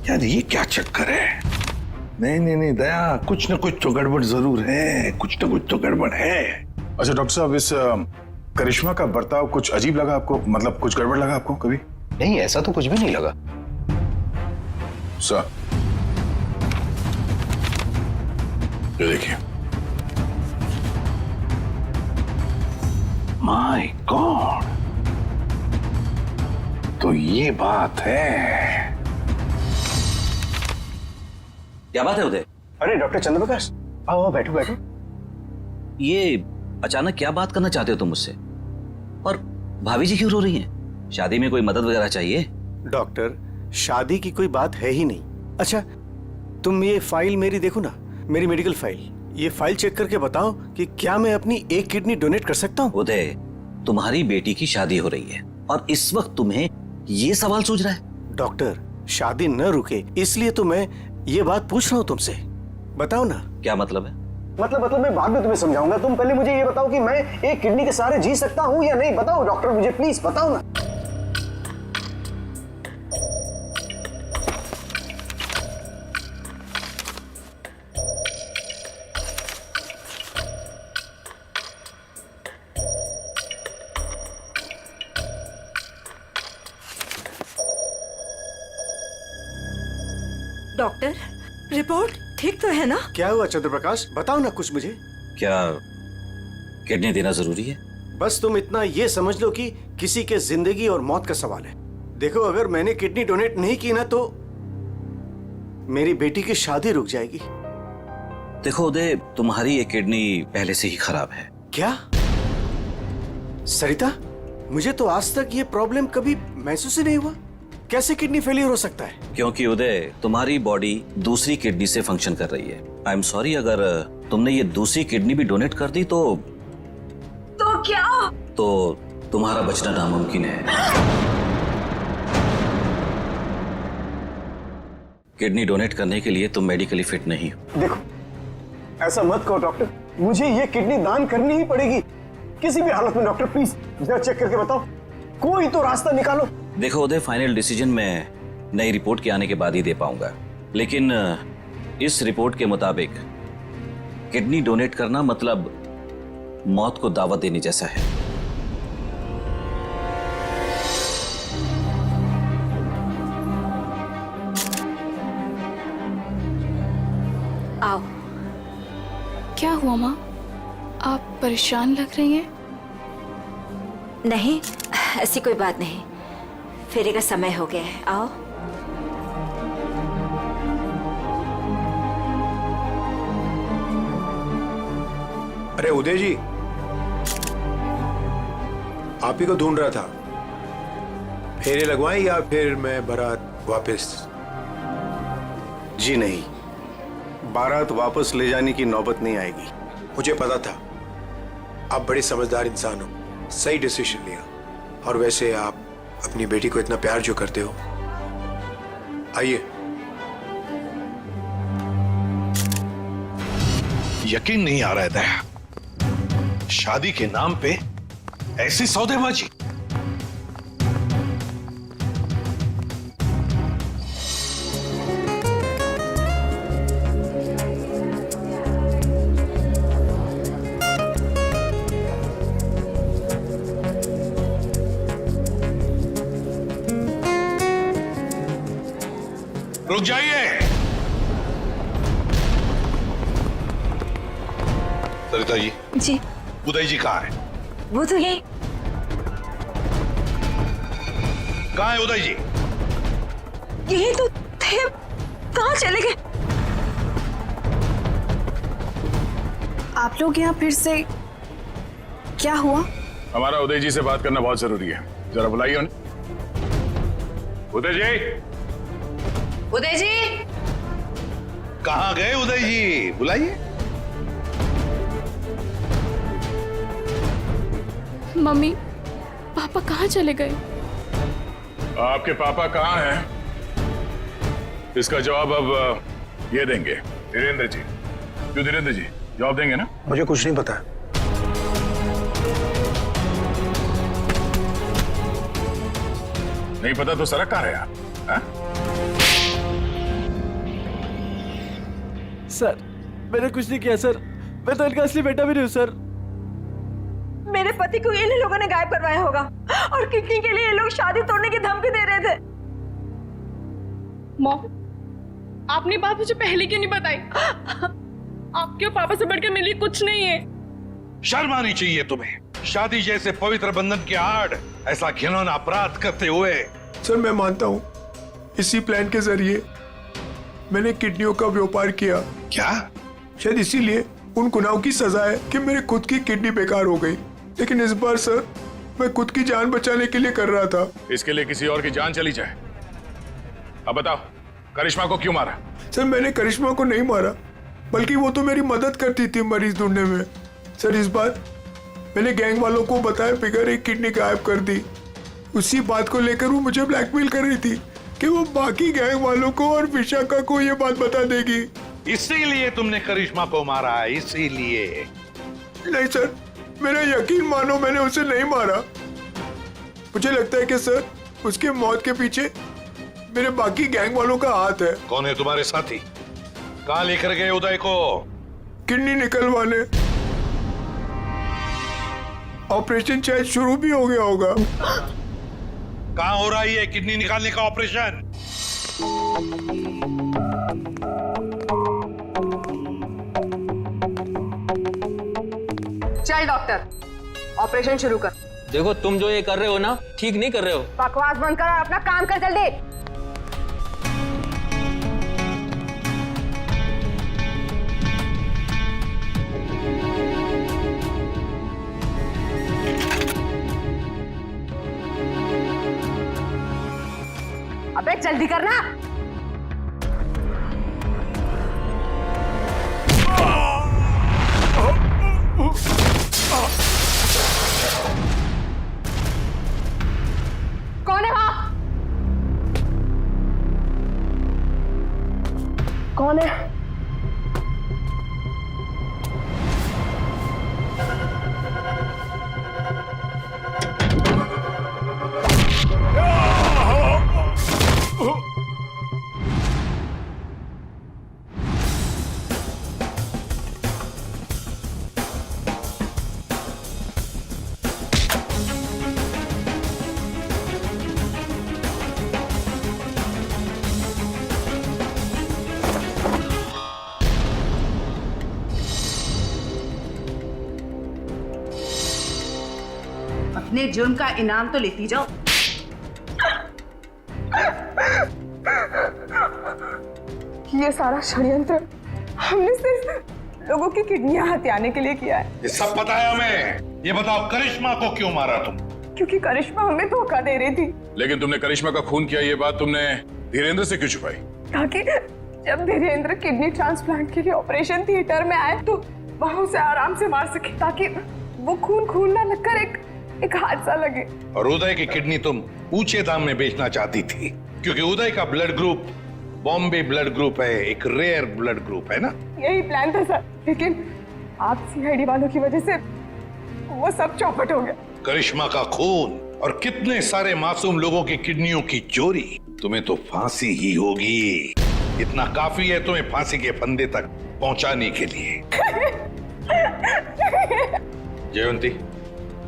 यार ये क्या चक्कर है? नहीं नहीं नहीं दया, कुछ न कुछ तो गड़बड़ जरूर है, कुछ न कुछ तो गड़बड़ है। अच्छा डॉक्टर साहब, इस करिश्मा का बर्ताव कुछ अजीब लगा आपको? मतलब कुछ गड़बड़ लगा आपको कभी? नहीं, ऐसा तो कुछ भी नहीं लगा। सर, ये देखिए। माय गॉड, तो ये बात है। क्या बात है उदय? अरे डॉक्टर चंद्रप्रकाश, आओ आओ, बैठो बैठो। ये अचानक क्या बात करना चाहते हो तुम मुझसे? और भाभी जी क्यों रो रही हैं? शादी में कोई मदद वगैरह चाहिए? डॉक्टर, शादी की कोई बात है ही नहीं। अच्छा, तुम ये फाइल मेरी देखो ना, मेरी मेडिकल फाइल। ये फाइल चेक करके बताओ कि क्या मैं अपनी एक किडनी डोनेट कर सकता हूँ? उदय, तुम्हारी बेटी की शादी हो रही है और इस वक्त तुम्हें ये सवाल सूझ रहा है? डॉक्टर, शादी न रुके इसलिए तो मैं ये बात पूछ रहा हूँ तुमसे। बताओ ना। क्या मतलब है? मतलब मैं बाद में तुम्हें समझाऊंगा। तुम पहले मुझे ये बताओ कि मैं एक किडनी के सहारे जी सकता हूँ या नहीं। बताओ डॉक्टर, मुझे प्लीज बताओ ना। डॉक्टर, रिपोर्ट ठीक तो है ना? क्या हुआ चंद्रप्रकाश, बताओ ना कुछ मुझे। क्या किडनी देना जरूरी है? बस तुम इतना ये समझ लो कि किसी के जिंदगी और मौत का सवाल है। देखो, अगर मैंने किडनी डोनेट नहीं की ना तो मेरी बेटी की शादी रुक जाएगी। देखो उदय, तुम्हारी ये किडनी पहले से ही खराब है। क्या सरिता? मुझे तो आज तक ये प्रॉब्लम कभी महसूस ही नहीं हुआ। कैसे किडनी फेलियर हो सकता है? क्योंकि उदय, तुम्हारी बॉडी दूसरी किडनी से फंक्शन कर रही है। आई एम सॉरी, अगर तुमने ये दूसरी किडनी भी डोनेट कर दी तो क्या? तो तुम्हारा बचना नामुमकिन है। किडनी डोनेट करने के लिए तुम मेडिकली फिट नहीं हो। देखो, ऐसा मत कहो डॉक्टर, मुझे ये किडनी दान करनी ही पड़ेगी किसी भी हालत में। डॉक्टर प्लीज जरा चेक करके बताओ, कोई तो रास्ता निकालो। देखो उदय, फाइनल डिसीजन मैं नई रिपोर्ट के आने के बाद ही दे पाऊंगा, लेकिन इस रिपोर्ट के मुताबिक किडनी डोनेट करना मतलब मौत को दावत देने जैसा है। आओ। क्या हुआ माँ, आप परेशान लग रही हैं? नहीं, ऐसी कोई बात नहीं। फेरे का समय हो गया है, आओ। अरे उदय जी, आप ही को ढूंढ रहा था। फेरे लगवाएं या फिर मैं बारात वापस? जी नहीं, बारात वापस ले जाने की नौबत नहीं आएगी। मुझे पता था आप बड़े समझदार इंसान हो, सही डिसीजन लिया। और वैसे आप अपनी बेटी को इतना प्यार जो करते हो, आइए। यकीन नहीं आ रहा है दया, शादी के नाम पे ऐसी सौदेबाजी। रुक जाइए। सरिता जी। जी। उदय जी कहाँ है? वो तो यही। कहाँ है उदय जी? यही तो थे, कहाँ चले गए? आप लोग यहाँ फिर से, क्या हुआ? हमारा उदय जी से बात करना बहुत जरूरी है, जरा बुलाइए उन्हें। उदय जी। उदय जी। कहाँ गए उदय जी? बुलाइए। मम्मी, पापा कहाँ चले गए? आपके पापा कहाँ हैं? इसका जवाब अब ये देंगे धीरेन्द्र जी। क्यों धीरेन्द्र जी, जवाब देंगे ना? मुझे कुछ नहीं पता। नहीं पता तो सड़क कहाँ रहे आप? हाँ? सर, मैंने कुछ नहीं किया सर। मैं तो इनका असली बेटा भी नहीं हूँ सर। मेरे पति को इन लोगों ने गायब करवाया होगा और किडनी के लिए ये लोग शादी तोड़ने की धमकी दे रहे थे। मॉम, आपने बात मुझे पहले क्यों नहीं बताई? आपके और पापा से बढ़कर मेरे लिए कुछ नहीं है। शर्म आनी चाहिए तुम्हें। शादी जैसे पवित्र बंधन की आड़ ऐसा घिनौना अपराध करते हुए सर मैं मानता हूँ इसी प्लान के जरिए मैंने किडनियों का व्यापार किया। क्या? शायद इसीलिए उन गुनाहों की सजा है कि मेरी खुद की किडनी बेकार हो गई। लेकिन इस बार सर मैं खुद की जान बचाने के लिए कर रहा था। इसके लिए किसी और की जान चली जाए? अब बताओ, करिश्मा को क्यों मारा? सर मैंने करिश्मा को नहीं मारा, बल्कि वो तो मेरी मदद करती थी मरीज ढूंढने में। सर इस बार मैंने गैंग वालों को बताया बिगैर एक किडनी गायब कर दी। उसी बात को लेकर वो मुझे ब्लैकमेल कर रही थी कि वो बाकी गैंग वालों को और विशाखा को ये बात बता देगी। इसीलिए तुमने करिश्मा को मारा है? इसीलिए? नहीं सर, मेरा यकीन मानो, मैंने उसे नहीं मारा। मुझे लगता है कि सर उसके मौत के पीछे मेरे बाकी गैंग वालों का हाथ है। कौन है तुम्हारे साथी? कहाँ लेकर गए उदय को? किडनी निकलवाने। ऑपरेशन शायद शुरू भी हो गया होगा। कहाँ हो रहा है ये किडनी निकालने का ऑपरेशन? चल डॉक्टर, ऑपरेशन शुरू कर। देखो तुम जो ये कर रहे हो ना, ठीक नहीं कर रहे हो। बकवास बंद कर और अपना काम कर जल्दी। अबे जल्दी करना। कौन है वहां? कौन है? अपने जुर्म का इनाम तो लेती जाओ। ये सारा षड्यंत्र हमने सिर्फ लोगों की किडनियां हथियाने के लिए किया है। ये सब पता है हमें। ये बताओ करिश्मा को क्यों मारा तुम? क्योंकि करिश्मा हमें धोखा दे रही थी। लेकिन तुमने करिश्मा का खून किया, ये बात तुमने धीरेन्द्र से क्यों छुपाई? ताकि जब धीरेन्द्र किडनी ट्रांसप्लांट के लिए ऑपरेशन थिएटर में आए तो वहां उसे आराम से मार सके, ताकि वो खून ना लगकर एक हादसा लगे। और उदय की किडनी तुम ऊंचे दाम में बेचना चाहती थी, क्योंकि उदय का blood group Bombay blood group है, एक रेयर ब्लड ग्रुप है ना? यही प्लान था सर, लेकिन आप सीआईडी वालों की वजह से वो सब चौपट हो गया। करिश्मा का खून और कितने सारे मासूम लोगों की किडनियों की चोरी, तुम्हें तो फांसी ही होगी। इतना काफी है तुम्हें फांसी के फंदे तक पहुंचाने के लिए। जयवंती,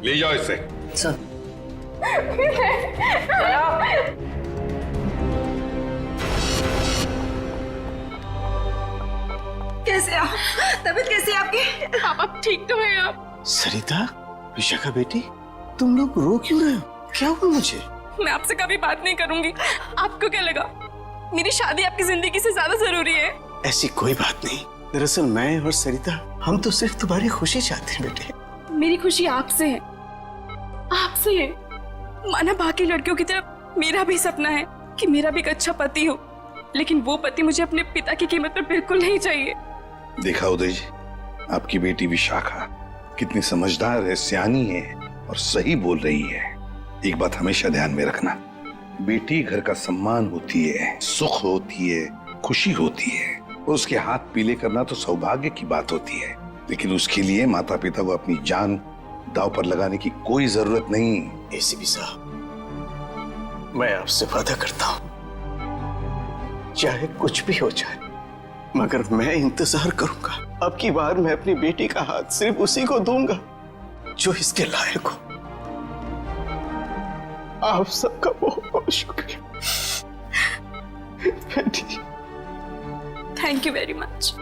ले जाओ इसे। सर। कैसे आप? तबीयत कैसी है आपकी? पापा ठीक तो है आप? सरिता, विशाखा बेटी, तुम लोग रो क्यों रहे हो? क्या हुआ मुझे? मैं आपसे कभी बात नहीं करूंगी। आपको क्या लगा मेरी शादी आपकी जिंदगी से ज्यादा जरूरी है? ऐसी कोई बात नहीं। दरअसल मैं और सरिता, हम तो सिर्फ तुम्हारी खुशी चाहते हैं बेटे। मेरी खुशी आपसे है, आपसे है। माना बाकी लड़कियों की तरफ मेरा भी सपना है कि मेरा भी एक अच्छा पति हो, लेकिन वो पति मुझे अपने पिता की कीमत पर बिल्कुल नहीं चाहिए। देखा उदय जी, आपकी बेटी विशाखा कितनी समझदार है, सियानी है और सही बोल रही है। एक बात हमेशा ध्यान में रखना, बेटी घर का सम्मान होती है, सुख होती है, खुशी होती है। और उसके हाथ पीले करना तो सौभाग्य की बात होती है, लेकिन उसके लिए माता पिता को अपनी जान दांव पर लगाने की कोई जरूरत नहीं। एसीपी साहब, मैं आपसे वादा करता हूं, चाहे कुछ भी हो जाए, मगर मैं इंतजार करूंगा। अब की बार मैं अपनी बेटी का हाथ सिर्फ उसी को दूंगा जो इसके लायक हो। आप सबका बहुत बहुत शुक्रिया बेटी। Thank you very much.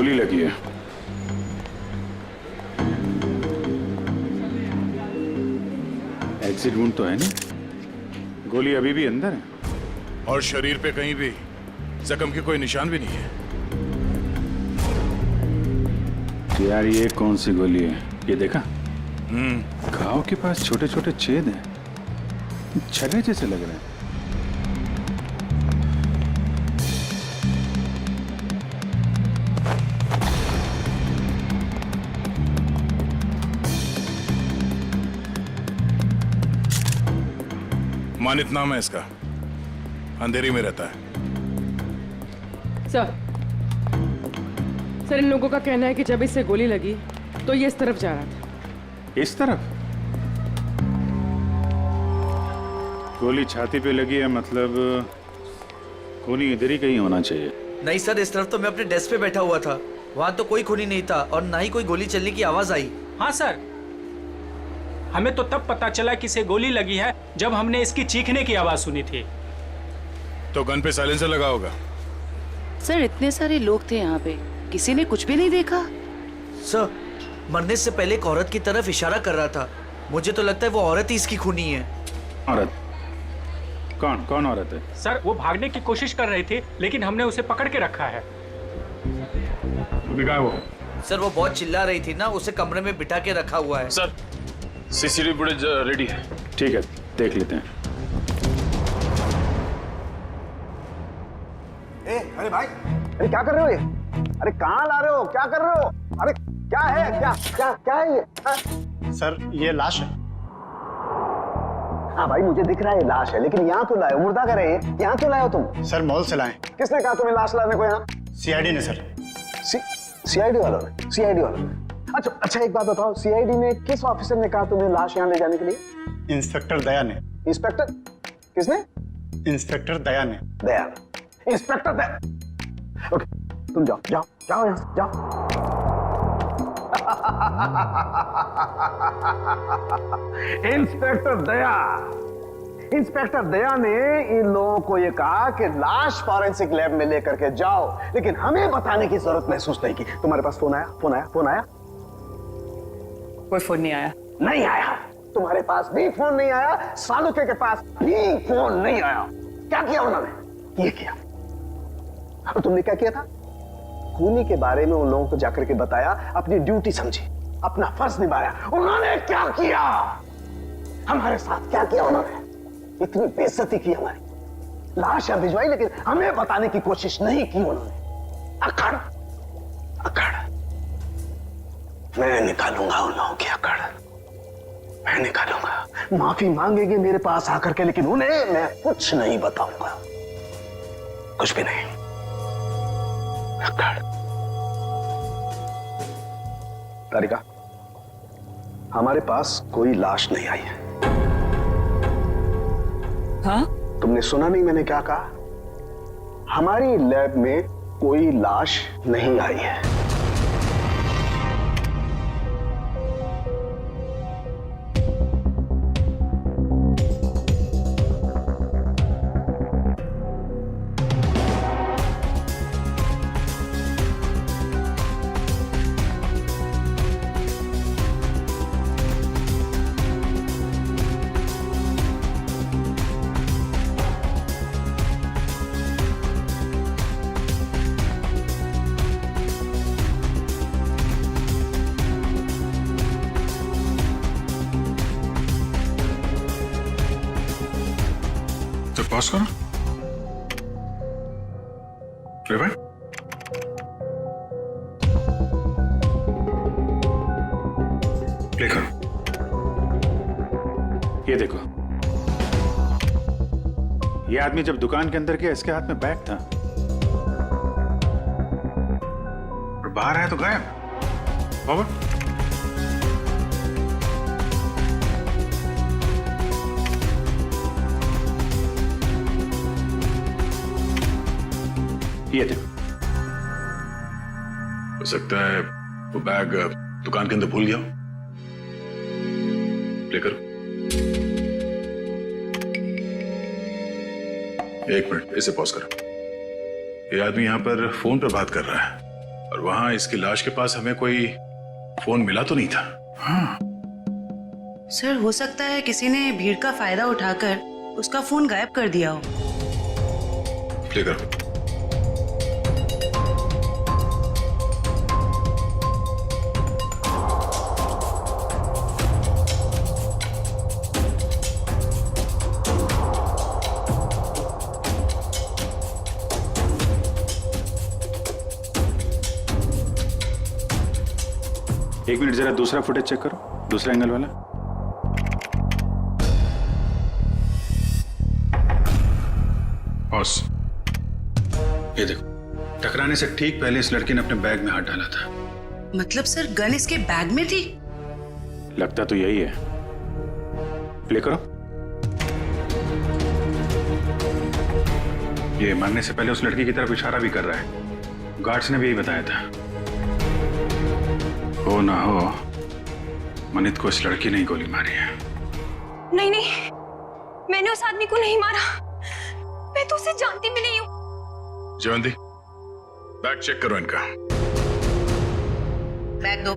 गोली लगी है। एग्जिट वुंड तो है नहीं, गोली अभी भी अंदर है। और शरीर पे कहीं भी जख्म के कोई निशान भी नहीं है। यार ये कौन सी गोली है, ये देखा? घाव के पास छोटे छोटे छेद हैं, छले जैसे लग रहे हैं। मानित नाम है इसका, अंधेरी में रहता है। सर इन लोगों का कहना है कि जब इससे गोली लगी तो ये इस तरफ जा रहा था। इस तरफ? गोली छाती पे लगी है, मतलब खूनी इधर ही कहीं होना चाहिए। नहीं सर, इस तरफ तो मैं अपने डेस्क पे बैठा हुआ था, वहाँ तो कोई खूनी नहीं था और ना ही कोई गोली चलने की आवाज आई। हाँ सर, हमें तो तब पता चला कि इसे गोली लगी है जब हमने इसकी चीखने की आवाज सुनी थी। तो गन पे साइलेंसर लगा होगा। सर इतने सारे लोग थे यहाँ पे, किसी ने कुछ भी नहीं देखा। सर मरने से पहले एक औरत की तरफ इशारा कर रहा था, मुझे तो लगता है वो औरत ही इसकी खूनी है। औरत? कौन कौन औरत है? सर वो भागने की कोशिश कर रही थी लेकिन हमने उसे पकड़ के रखा है। वो? सर वो बहुत चिल्ला रही थी ना, उसे कमरे में बिठा के रखा हुआ है। सर सीसीटीवी फुटेज रेडी है। ठीक है, देख लेते हैं। अरे भाई, अरे क्या कर रहे हो ये? अरे कहाँ ला रहे हो, क्या कर रहे हो? अरे क्या है, क्या क्या क्या है ये? सर ये लाश है। हाँ भाई मुझे दिख रहा है ये लाश है, लेकिन यहाँ क्यों लाए हो? मुर्दा कर रहे हैं, यहाँ क्यों लाए हो तुम? सर मॉल से लाए। किसने कहा तुम्हें लाश लाने को यहाँ? सीआईडी ने सर। सीआईडी वालों ने? सीआईडी वालों ने? अच्छा एक बात बताओ, सीआईडी में किस ऑफिसर ने कहा तुम्हें लाश यहाँ ले जाने के लिए? इंस्पेक्टर दया ने। इंस्पेक्टर? किसने? इंस्पेक्टर दया ने। दया, इंस्पेक्टर दया। ओके तुम जाओ जाओ जाओ यहाँ से जाओ। इंस्पेक्टर दया, इंस्पेक्टर दया ने इन लोगों को ये कहा कि लाश फॉरेंसिक लैब में लेकर के जाओ, लेकिन हमें बताने की जरूरत महसूस नहीं की। तुम्हारे पास फोन आया? फोन आया? फोन आया? कोई फोन नहीं आया। नहीं आया? तुम्हारे पास भी फोन नहीं आया, सालुके के पास भी फोन नहीं आया। क्या किया उन्होंने? ये किया। अब तुमने क्या किया था? खूनी के बारे में उन लोगों को जाकर के बताया, अपनी ड्यूटी समझी, अपना फर्ज निभाया। उन्होंने क्या किया? हमारे साथ क्या किया उन्होंने? इतनी बेइज्जती की हमारी, लाश यहाँ भिजवाई लेकिन हमें बताने की कोशिश नहीं की उन्होंने। अकड़ अकड़ मैं निकालूंगा उन लोगों की अकड़, मैं निकालूंगा। माफी मांगेंगे मेरे पास आकर के, लेकिन उन्हें मैं कुछ नहीं बताऊंगा, कुछ भी नहीं। अकड़। तारिका, हमारे पास कोई लाश नहीं आई है। हाँ? तुमने सुना नहीं मैंने क्या कहा? हमारी लैब में कोई लाश नहीं आई है। पॉज करो। Play back. प्ले करो। ये देखो, ये आदमी जब दुकान के अंदर गया इसके हाथ में बैग था, और बाहर आया तो गायब। फॉरवर्ड। ये देखो, हो सकता है वो बैग दुकान के अंदर भूल गया। प्ले करो। एक मिनट, इसे पॉज करो। ये आदमी यहां पर फोन पर बात कर रहा है, और वहां इसकी लाश के पास हमें कोई फोन मिला तो नहीं था। हाँ सर हो सकता है किसी ने भीड़ का फायदा उठाकर उसका फोन गायब कर दिया हो। प्ले करो। एक मिनट जरा दूसरा फुटेज चेक करो, दूसरा एंगल वाला। बॉस ये देखो, टकराने से ठीक पहले इस लड़की ने अपने बैग में हाथ डाला था। मतलब सर गन इसके बैग में थी? लगता तो यही है। प्ले करो। ये मरने से पहले उस लड़की की तरफ इशारा भी कर रहा है। गार्ड्स ने भी यही बताया था। हो ना हो मनित को इस लड़की ने ही गोली मारी है। नहीं नहीं, मैंने उस आदमी को नहीं मारा, मैं तो उसे जानती भी नहीं हूँ। जयवंती, बैग चेक करो इनका। बैग दो,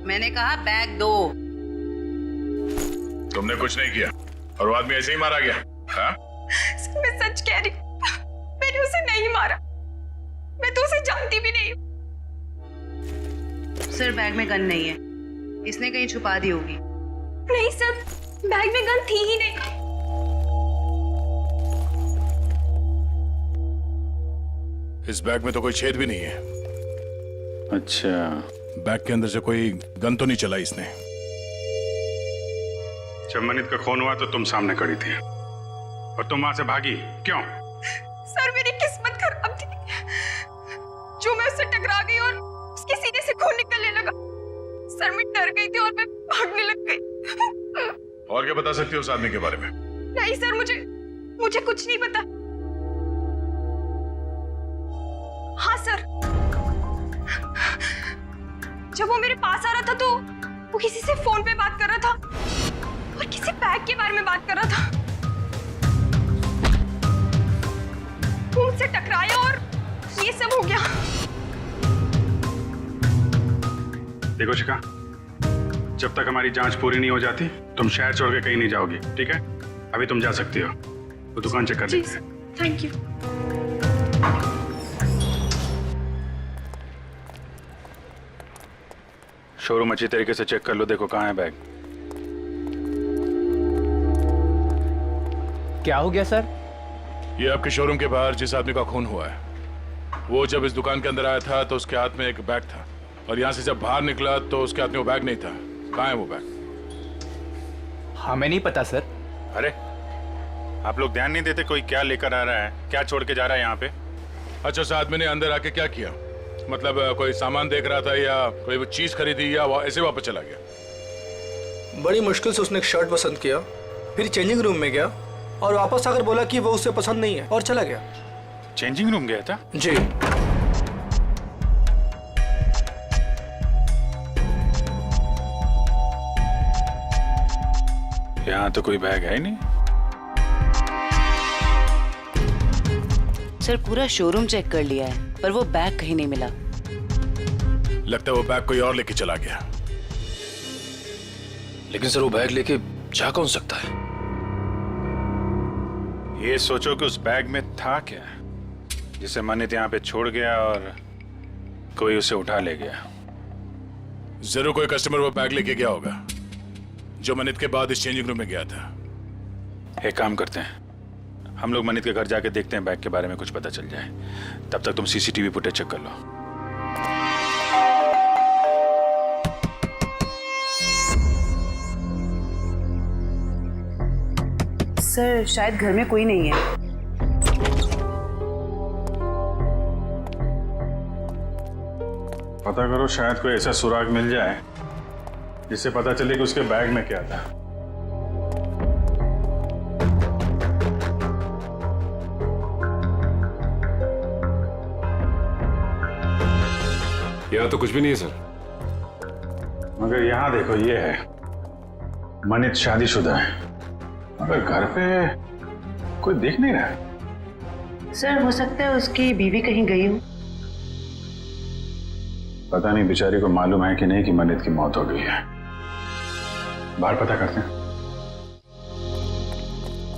मैंने कहा बैग दो। तुमने कुछ नहीं किया और वो आदमी ऐसे ही मारा गया। हाँ? मैं सच कह रही हूँ, मैंने उसे नहीं मारा, मैं तो उसे जानती भी नहीं हूँ। सर बैग में गन नहीं है, इसने कहीं छुपा दी होगी। नहीं सर, बैग में गन थी ही नहीं। इस बैग में तो कोई छेद भी नहीं है। अच्छा, बैग के अंदर से कोई गन तो नहीं चला इसने। जब मनित का खून हुआ तो तुम सामने खड़ी थी और तुम वहां से भागी क्यों? सर मेरी किस्मत खराब थी, जो मैं उससे टकरा गई और उसके सीने से खून निकलने लगा। सर मैं डर गई थी और मैं भागने लग गई। और क्या बता सकती हो उस आदमी के बारे में? नहीं सर, मुझे कुछ नहीं पता। हाँ सर, जब वो मेरे पास आ रहा था तो वो किसी से फोन पे बात कर रहा था और किसी बैग के बारे में बात कर रहा था। वो मुझसे टकराया और ये सब हो गया। देखो शिखा, जब तक हमारी जांच पूरी नहीं हो जाती तुम शहर छोड़ के कहीं नहीं जाओगी, ठीक है? अभी तुम जा सकती हो, वो दुकान चेक कर लेते हैं। Thank you. शोरूम अच्छी तरीके से चेक कर लो, देखो कहाँ है बैग। क्या हो गया सर? ये आपके शोरूम के बाहर जिस आदमी का खून हुआ है, वो जब इस दुकान के अंदर आया था तो उसके हाथ में एक बैग था और यहाँ से जब बाहर निकला तो उसके हाथ में वो बैग नहीं था। कहाँ है वो बैग? हमें नहीं पता सर। अरे आप लोग ध्यान नहीं देते कोई क्या लेकर आ रहा है, क्या छोड़ के जा रहा है यहाँ पे? अच्छा, उस आदमी ने अंदर आके क्या किया? मतलब कोई सामान देख रहा था या कोई वो चीज खरीदी या ऐसे वापस चला गया? बड़ी मुश्किल से उसने एक शर्ट पसंद किया, फिर चेंजिंग रूम में गया और वापस आकर बोला कि वो उसे पसंद नहीं है और चला गया। चेंजिंग रूम गया था? जी। यहाँ तो कोई बैग है ही नहीं। सर पूरा शोरूम चेक कर लिया है पर वो बैग कहीं नहीं मिला। लगता है वो बैग कोई और लेके चला गया। लेकिन सर वो बैग लेके जा कौन सकता है? ये सोचो कि उस बैग में था क्या जिसे मनित यहाँ पे छोड़ गया और कोई उसे उठा ले गया। जरूर कोई कस्टमर वो बैग लेके गया होगा जो मनित के बाद इस चेंजिंग रूम में गया था। एक काम करते हैं, हम लोग मनित के घर जाके देखते हैं बैग के बारे में कुछ पता चल जाए। तब तक तुम सीसीटीवी फुटेज चेक कर लो। सर शायद घर में कोई नहीं है। पता करो, शायद कोई ऐसा सुराग मिल जाए जिससे पता चले कि उसके बैग में क्या था। यहाँ तो कुछ भी नहीं है सर। मगर यहाँ देखो, ये है मनित शादीशुदा है, मगर घर पे कोई देख नहीं रहा। सर हो सकता है उसकी बीवी कहीं गई हो। पता नहीं बेचारी को मालूम है कि नहीं कि मनित की मौत हो गई है। बाहर पता करते हैं।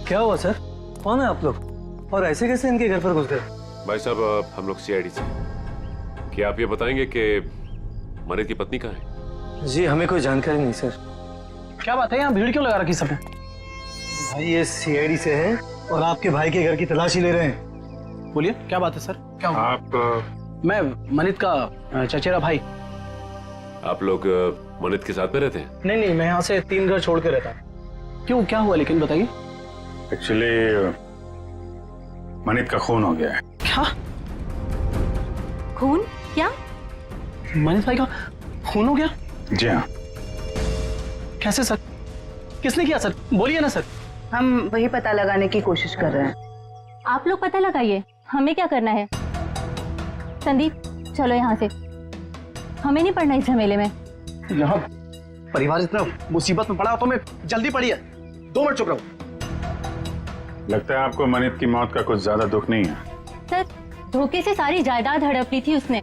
क्या हुआ सर? कौन है आप लोग और ऐसे कैसे इनके घर पर घुस गए? भाई साहब, हम लोग सीआईडी से। क्या आप ये बताएंगे कि मनित की पत्नी कहाँ है? जी हमें कोई जानकारी नहीं सर। क्या बात है, यहाँ भीड़ क्यों लगा रखी सबने? भाई ये सीआईडी से है और आपके भाई के घर की तलाशी ले रहे हैं। बोलिए क्या बात है सर? क्या हुआ? आप मैं मनित का चचेरा भाई। आप लोग मनित के साथ में रहते हैं? नहीं, मैं यहाँ से 3 घर छोड़ के रहता हूँ। क्यों, क्या हुआ लेकिन बताइए। एक्चुअली मनित का खून हो गया है। क्या खून? क्या? मनीष भाई का खून हो गया? जी हाँ। कैसे सर? किसने किया सर? बोलिए ना सर। हम वही पता लगाने की कोशिश कर रहे हैं। आप लोग पता लगाइए, हमें क्या करना है। संदीप चलो यहाँ से, हमें नहीं पड़ना इस झमेले में। यहाँ परिवार इतना मुसीबत में पड़ा तो मैं जल्दी पड़ी है। 2 मिनट चुप रहो। लगता है आपको मनित की मौत का कुछ ज्यादा दुख नहीं है। सर धोखे से सारी जायदाद हड़प ली थी उसने,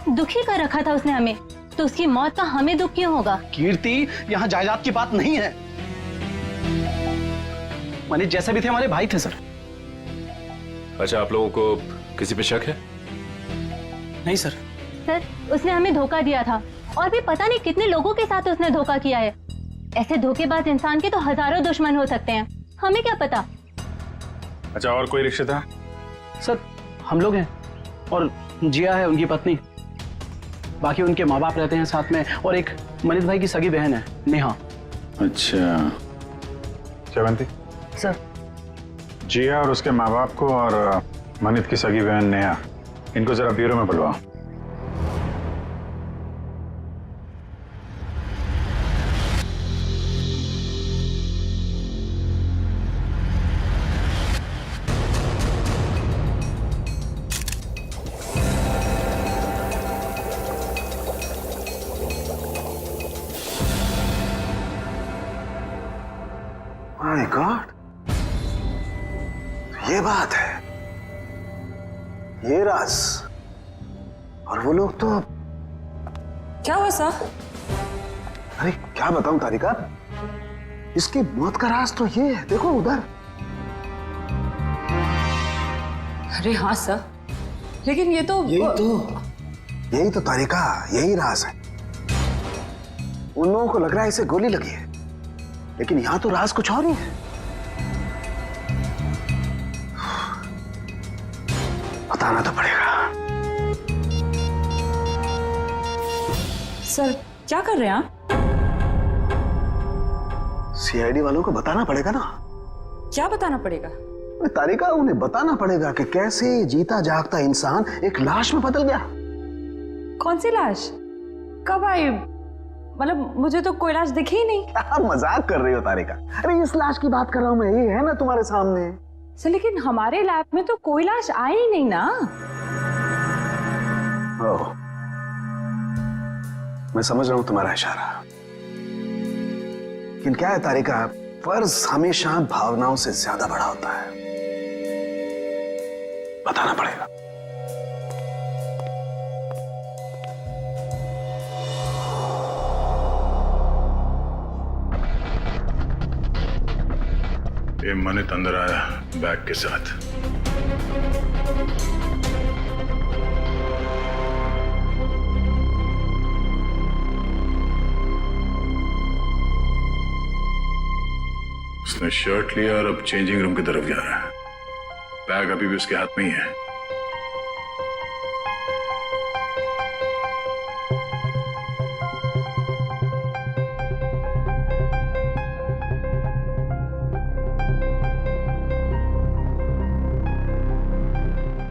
दुखी कर रखा था उसने हमें, तो उसकी मौत का हमें दुख क्यों होगा? कीर्ति, यहाँ जायदाद की बात नहीं है। मनीष जैसे भी थे हमारे भाई थे सर। अच्छा, आप लोगों को किसी पे शक है? नहीं सर। सर उसने हमें धोखा दिया था और भी पता नहीं कितने लोगों के साथ उसने धोखा किया है। ऐसे धोखेबाज इंसान के तो हजारों दुश्मन हो सकते हैं, हमें क्या पता। अच्छा, और कोई रिश्तेदार? सर हम लोग हैं और जिया है उनकी पत्नी, बाकी उनके माँ बाप रहते हैं साथ में, और एक मनीष भाई की सगी बहन है नेहा। अच्छा, श्रवंती सर। जिया और उसके माँ बाप को और मनित की सगी बहन नेहा, इनको जरा ब्यूरो में बुलवाओ। माय गॉड, ये बात है, ये राज। और वो लोग तो क्या हुआ सर? अरे क्या बताऊं तारिका, इसकी मौत का राज तो ये है, देखो उधर। अरे हाँ सर, लेकिन ये तो यही तो तारिका, यही राज है। उन लोगों को लग रहा है इसे गोली लगी है, लेकिन यहां तो राज कुछ और ही है। बताना तो पड़ेगा। सर क्या कर रहे हैं आप? सीआईडी वालों को बताना पड़ेगा ना। क्या बताना पड़ेगा? तारिका, उन्हें बताना पड़ेगा कि कैसे जीता जागता इंसान एक लाश में बदल गया। कौन सी लाश? कब आई? मतलब मुझे तो कोई लाश दिखी ही नहीं। मजाक कर रही हो तारिका? अरे इस लाश की बात कर रहा हूं मैं, ये है ना तुम्हारे सामने। सर लेकिन हमारे लैब में तो कोई लाश आई ही नहीं ना। ओह, मैं समझ रहा हूं तुम्हारा इशारा, लेकिन क्या है तारिका, फर्ज हमेशा भावनाओं से ज्यादा बड़ा होता है। बताना पड़ेगा। ये मनित अंदर आया बैग के साथ। उसने शर्ट लिया और अब चेंजिंग रूम की तरफ जा रहा है। बैग अभी भी उसके हाथ में ही है।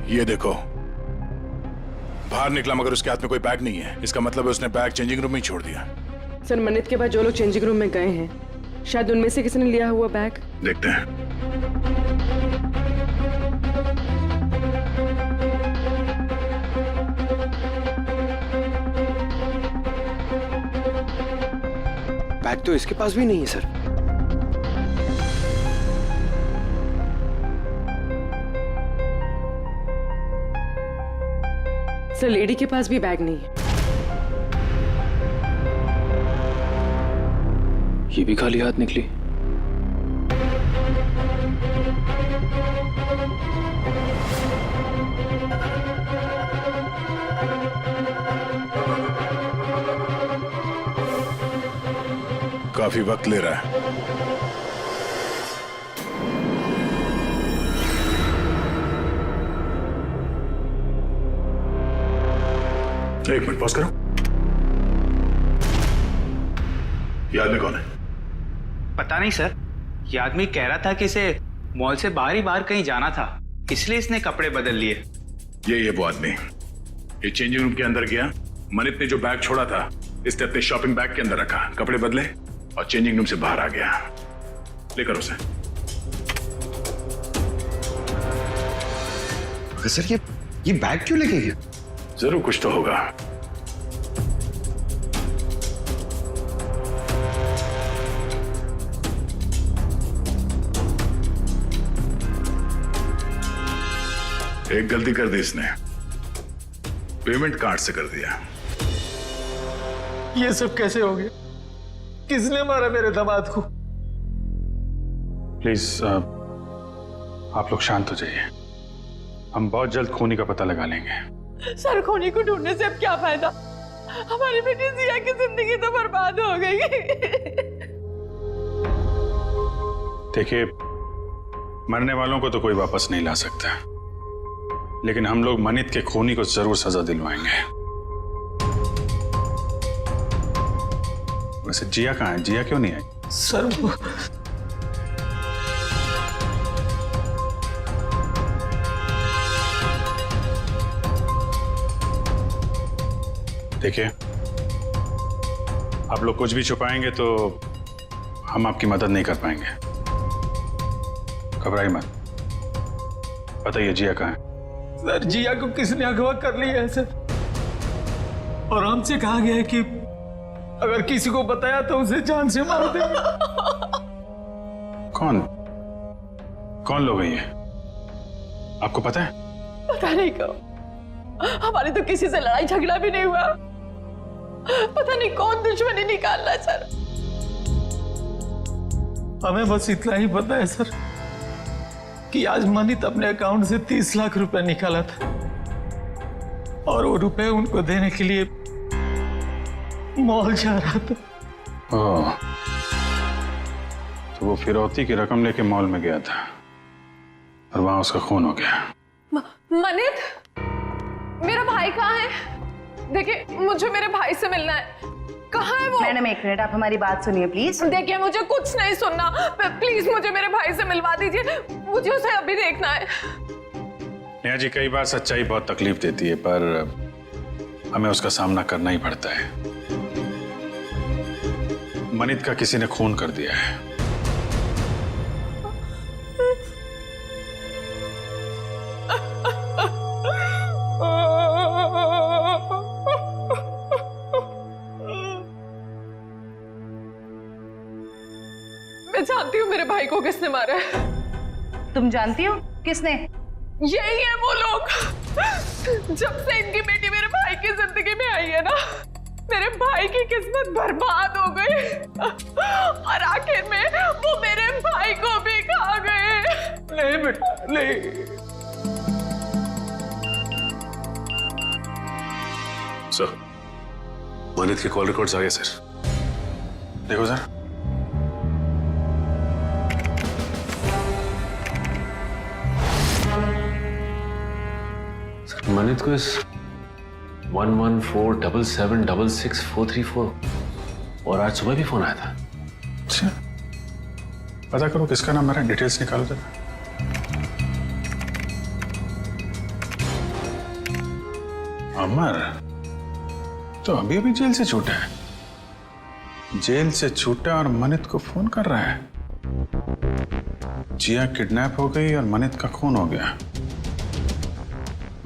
ये देखो, बाहर निकला मगर उसके हाथ में कोई बैग नहीं है। इसका मतलब है उसने बैग चेंजिंग रूम में ही छोड़ दिया। सर मनित के बाद जो लोग चेंजिंग रूम में गए हैं, शायद उनमें से किसी ने लिया हुआ बैग। देखते हैं। बैग तो इसके पास भी नहीं है सर। सर लेडी के पास भी बैग नहीं है। ये भी खाली हाथ निकली। काफी वक्त ले रहा है। एक मिनट पॉज करो। ये आदमी कौन है? पता नहीं सर, ये आदमी कह रहा था कि इसे मॉल से बाहर ही बाहर कहीं जाना था, इसलिए इसने कपड़े बदल लिए। ये वो आदमी ये चेंजिंग रूम के अंदर गया, मनित ने जो बैग छोड़ा था इसने अपने शॉपिंग बैग के अंदर रखा, कपड़े बदले और चेंजिंग रूम से बाहर आ गया। लेकर उसे। सर ये बैग क्यों लेके गया? जरूर कुछ तो होगा। एक गलती कर दी इसने, पेमेंट कार्ड से कर दिया। ये सब कैसे हो गया? किसने मारा मेरे दामाद को? प्लीज आप लोग शांत हो जाइए, हम बहुत जल्द खूनी का पता लगा लेंगे। सर खूनी को ढूंढने से अब क्या फायदा? हमारी बेटी जिया की जिंदगी तो बर्बाद हो गई। देखिए, मरने वालों को तो कोई वापस नहीं ला सकता, लेकिन हम लोग मनित के खूनी को जरूर सजा दिलवाएंगे। वैसे जिया कहाँ है? जिया क्यों नहीं आई? सर वो देखिए, आप लोग कुछ भी छुपाएंगे तो हम आपकी मदद नहीं कर पाएंगे। घबराइए मत, बताइए जिया कहाँ है? सर जिया को किसने अगवा कर लिया है सर, और हमसे कहा गया है कि अगर किसी को बताया तो उसे जान से मार देंगे। कौन लोग हैं ये? आपको पता है? पता नहीं कब, हमारी तो किसी से लड़ाई झगड़ा भी नहीं हुआ। पता नहीं कौन दुश्मनी निकाल रहा है सर। हमें बस इतना ही पता है सर कि आज मनित अपने अकाउंट से 30 लाख रुपए निकाला था और वो रुपए उनको देने के लिए मॉल जा रहा था। ओह, तो वो फिरौती की रकम लेके मॉल में गया था और वहां उसका खून हो गया। मनित, मेरा भाई कहाँ है? देखिए मुझे मेरे भाई से मिलना है। कहाँ है वो? मैडम एक मिनट, आप हमारी बात सुनिए प्लीज। देखिए मुझे कुछ नहीं सुनना, प्लीज मुझे मेरे भाई से मिलवा दीजिए, मुझे उसे अभी देखना है। नेहा जी, कई बार सच्चाई बहुत तकलीफ देती है, पर हमें उसका सामना करना ही पड़ता है। मनित का किसी ने खून कर दिया है। मैं जानती हूँ मेरे भाई को किसने मारा है। तुम जानती हो किसने? यही है वो लोग। जब से इनकी बेटी मेरे भाई की जिंदगी में आई है ना, मेरे भाई की किस्मत बर्बाद हो गई और आखिर में वो मेरे भाई को भी खा गए। नहीं बेटा नहीं। सर, मनित के कॉल रिकॉर्ड्स आ गए सर। देखो सर। मनित को इस 1147776434 और आज सुबह भी फोन आया था। अच्छा, पता करो किसका नंबर है, डिटेल्स निकालो जरा। अमर तो अभी अभी जेल से छूटा है। जेल से छूटा और मनित को फोन कर रहा है। जिया किडनैप हो गई और मनित का खून हो गया।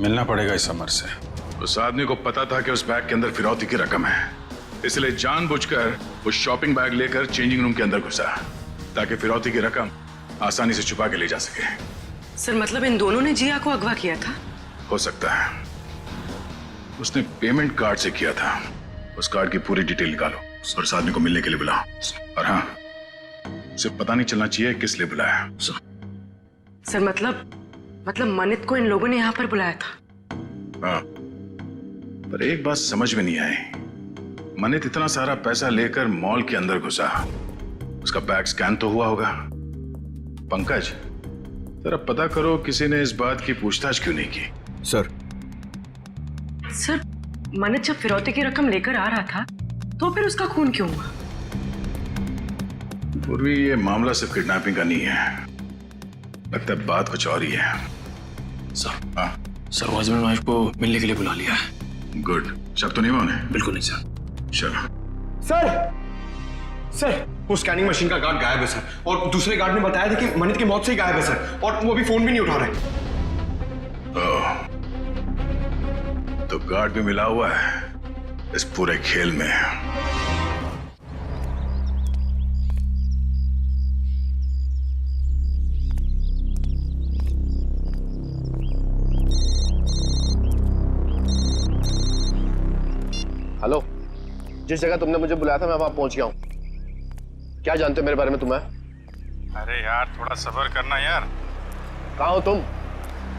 मिलना पड़ेगा इस अमर से। उस आदमी को पता था कि उस बैग के अंदर फिरौती की रकम है, इसलिए जानबूझकर वो शॉपिंग बैग लेकर चेंजिंग रूम के अंदर घुसा ताकि फिरौती की रकम आसानी से छुपा के ले जा सके। सर मतलब इन दोनों ने जिया को अगवा किया था? हो सकता है। उसने पेमेंट कार्ड से किया था। उस कार्ड की पूरी डिटेल निकालो और उस आदमी को मिलने के लिए बुलाओ। और हाँ, उसे पता नहीं चलना चाहिए किस लिए बुलाया। सर मतलब मनित को इन लोगों ने यहाँ पर बुलाया था। हाँ, पर एक बात समझ में नहीं आई। मनित इतना सारा पैसा लेकर मॉल के अंदर घुसा, उसका बैग स्कैन तो हुआ होगा। पंकज, जरा पता करो किसी ने इस बात की पूछताछ क्यों नहीं की। सर मनित जब फिरौती की रकम लेकर आ रहा था तो फिर उसका खून क्यों हुआ? पूर्वी, ये मामला सिर्फ किडनैपिंग का नहीं है, लगता है बात कुछ और ही है। सर, हाँ सर हस्बैंड वाइफ को मिलने के लिए बुला लिया है। गुड, शक तो नहीं हुआ उन्हें? बिल्कुल नहीं सर। चलो। सर वो स्कैनिंग मशीन का गार्ड गायब है सर, और दूसरे गार्ड ने बताया था कि मनित की मौत से ही गायब है सर, और वो अभी फोन भी नहीं उठा रहे। तो गार्ड भी मिला हुआ है इस पूरे खेल में। हेलो, जिस जगह तुमने मुझे बुलाया था मैं वहां पहुंच गया हूं। क्या जानते हो मेरे बारे में तुम्हें? अरे यार थोड़ा सब्र करना यार। कहाँ हो तुम?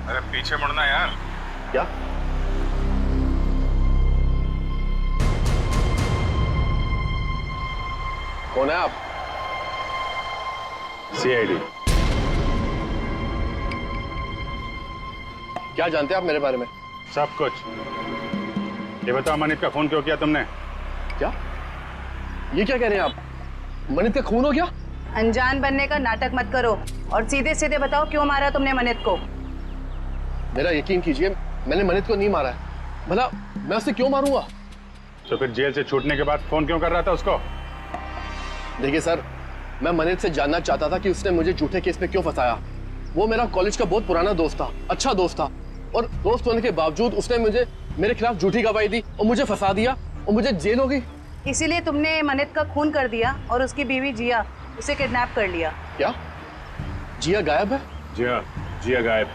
अरे पीछे मुड़ना यार। क्या? कौन है आप? सीआईडी। क्या जानते हैं आप मेरे बारे में? सब कुछ। ये बताओ, मनित का खून क्यों किया तुमने? क्या? ये क्या कह रहे हैं आप? मनित का खून हो गया? अनजान बनने का नाटक मत करो और सीधे सीधे बताओ क्यों मारा तुमने मनित को। मेरा यकीन कीजिए, मैंने मनित को नहीं मारा है। भला मैं उसे क्यों मारूंगा? तो फिर जेल से छूटने के बाद फोन क्यों कर रहा था उसको? देखिए सर, मैं मनित से जानना चाहता था कि उसने मुझे झूठे केस में क्यों फंसाया। वो मेरा कॉलेज का बहुत पुराना दोस्त था, अच्छा दोस्त था, और दोस्त होने के बावजूद उसने मेरे खिलाफ झूठी गवाही दी और मुझे फंसा दिया और मुझे जेल हो गई। इसीलिए तुमने मनित का खून कर दिया और उसकी बीवी जिया उसे किडनैप कर लिया। क्या? जिया गायब है? जिया गायब।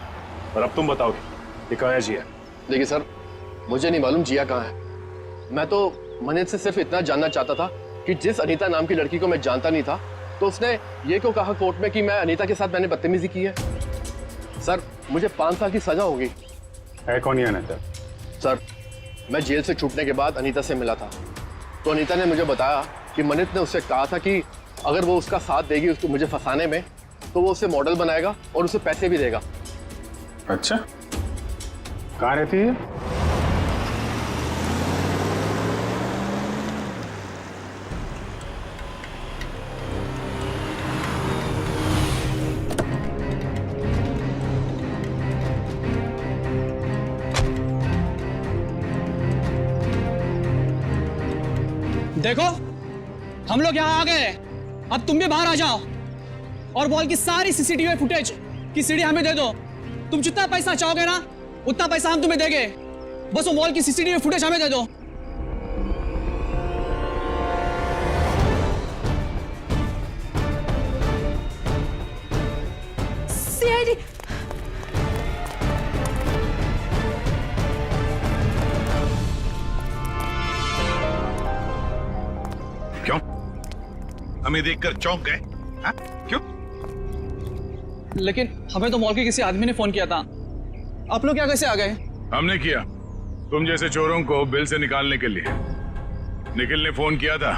और अब तुम बताओ ये कहाँ है जिया? देखिए सर, मुझे नहीं मालूम जिया कहाँ है। मैं तो मनित से सिर्फ इतना जानना चाहता था कि जिस अनीता नाम की लड़की को मैं जानता नहीं था, तो उसने ये क्यों कहा कोर्ट में कि मैं अनीता के साथ मैंने बदतमीजी की है। सर मुझे 5 साल की सजा होगी। है कौन ये अनीता? सर मैं जेल से छूटने के बाद अनीता से मिला था, तो अनीता ने मुझे बताया कि मनित ने उससे कहा था कि अगर वो उसका साथ देगी उसको मुझे फंसाने में, तो वो उसे मॉडल बनाएगा और उसे पैसे भी देगा। अच्छा, कहाँ रहती है? देखो हम लोग यहाँ आ गए, अब तुम भी बाहर आ जाओ और मॉल की सारी सीसीटीवी फुटेज की सीडी हमें दे दो। तुम जितना पैसा चाहोगे ना उतना पैसा हम तुम्हें देंगे, बस वो मॉल की सीसीटीवी फुटेज हमें दे दो। सीआईडी क्यों? हमें देखकर चौंक गए? हाँ? क्यों? लेकिन हमें तो मॉल के किसी आदमी ने फोन किया था, आप लोग क्या कैसे आ गए? हमने किया, तुम जैसे चोरों को बिल से निकालने के लिए। निखिल ने फोन किया था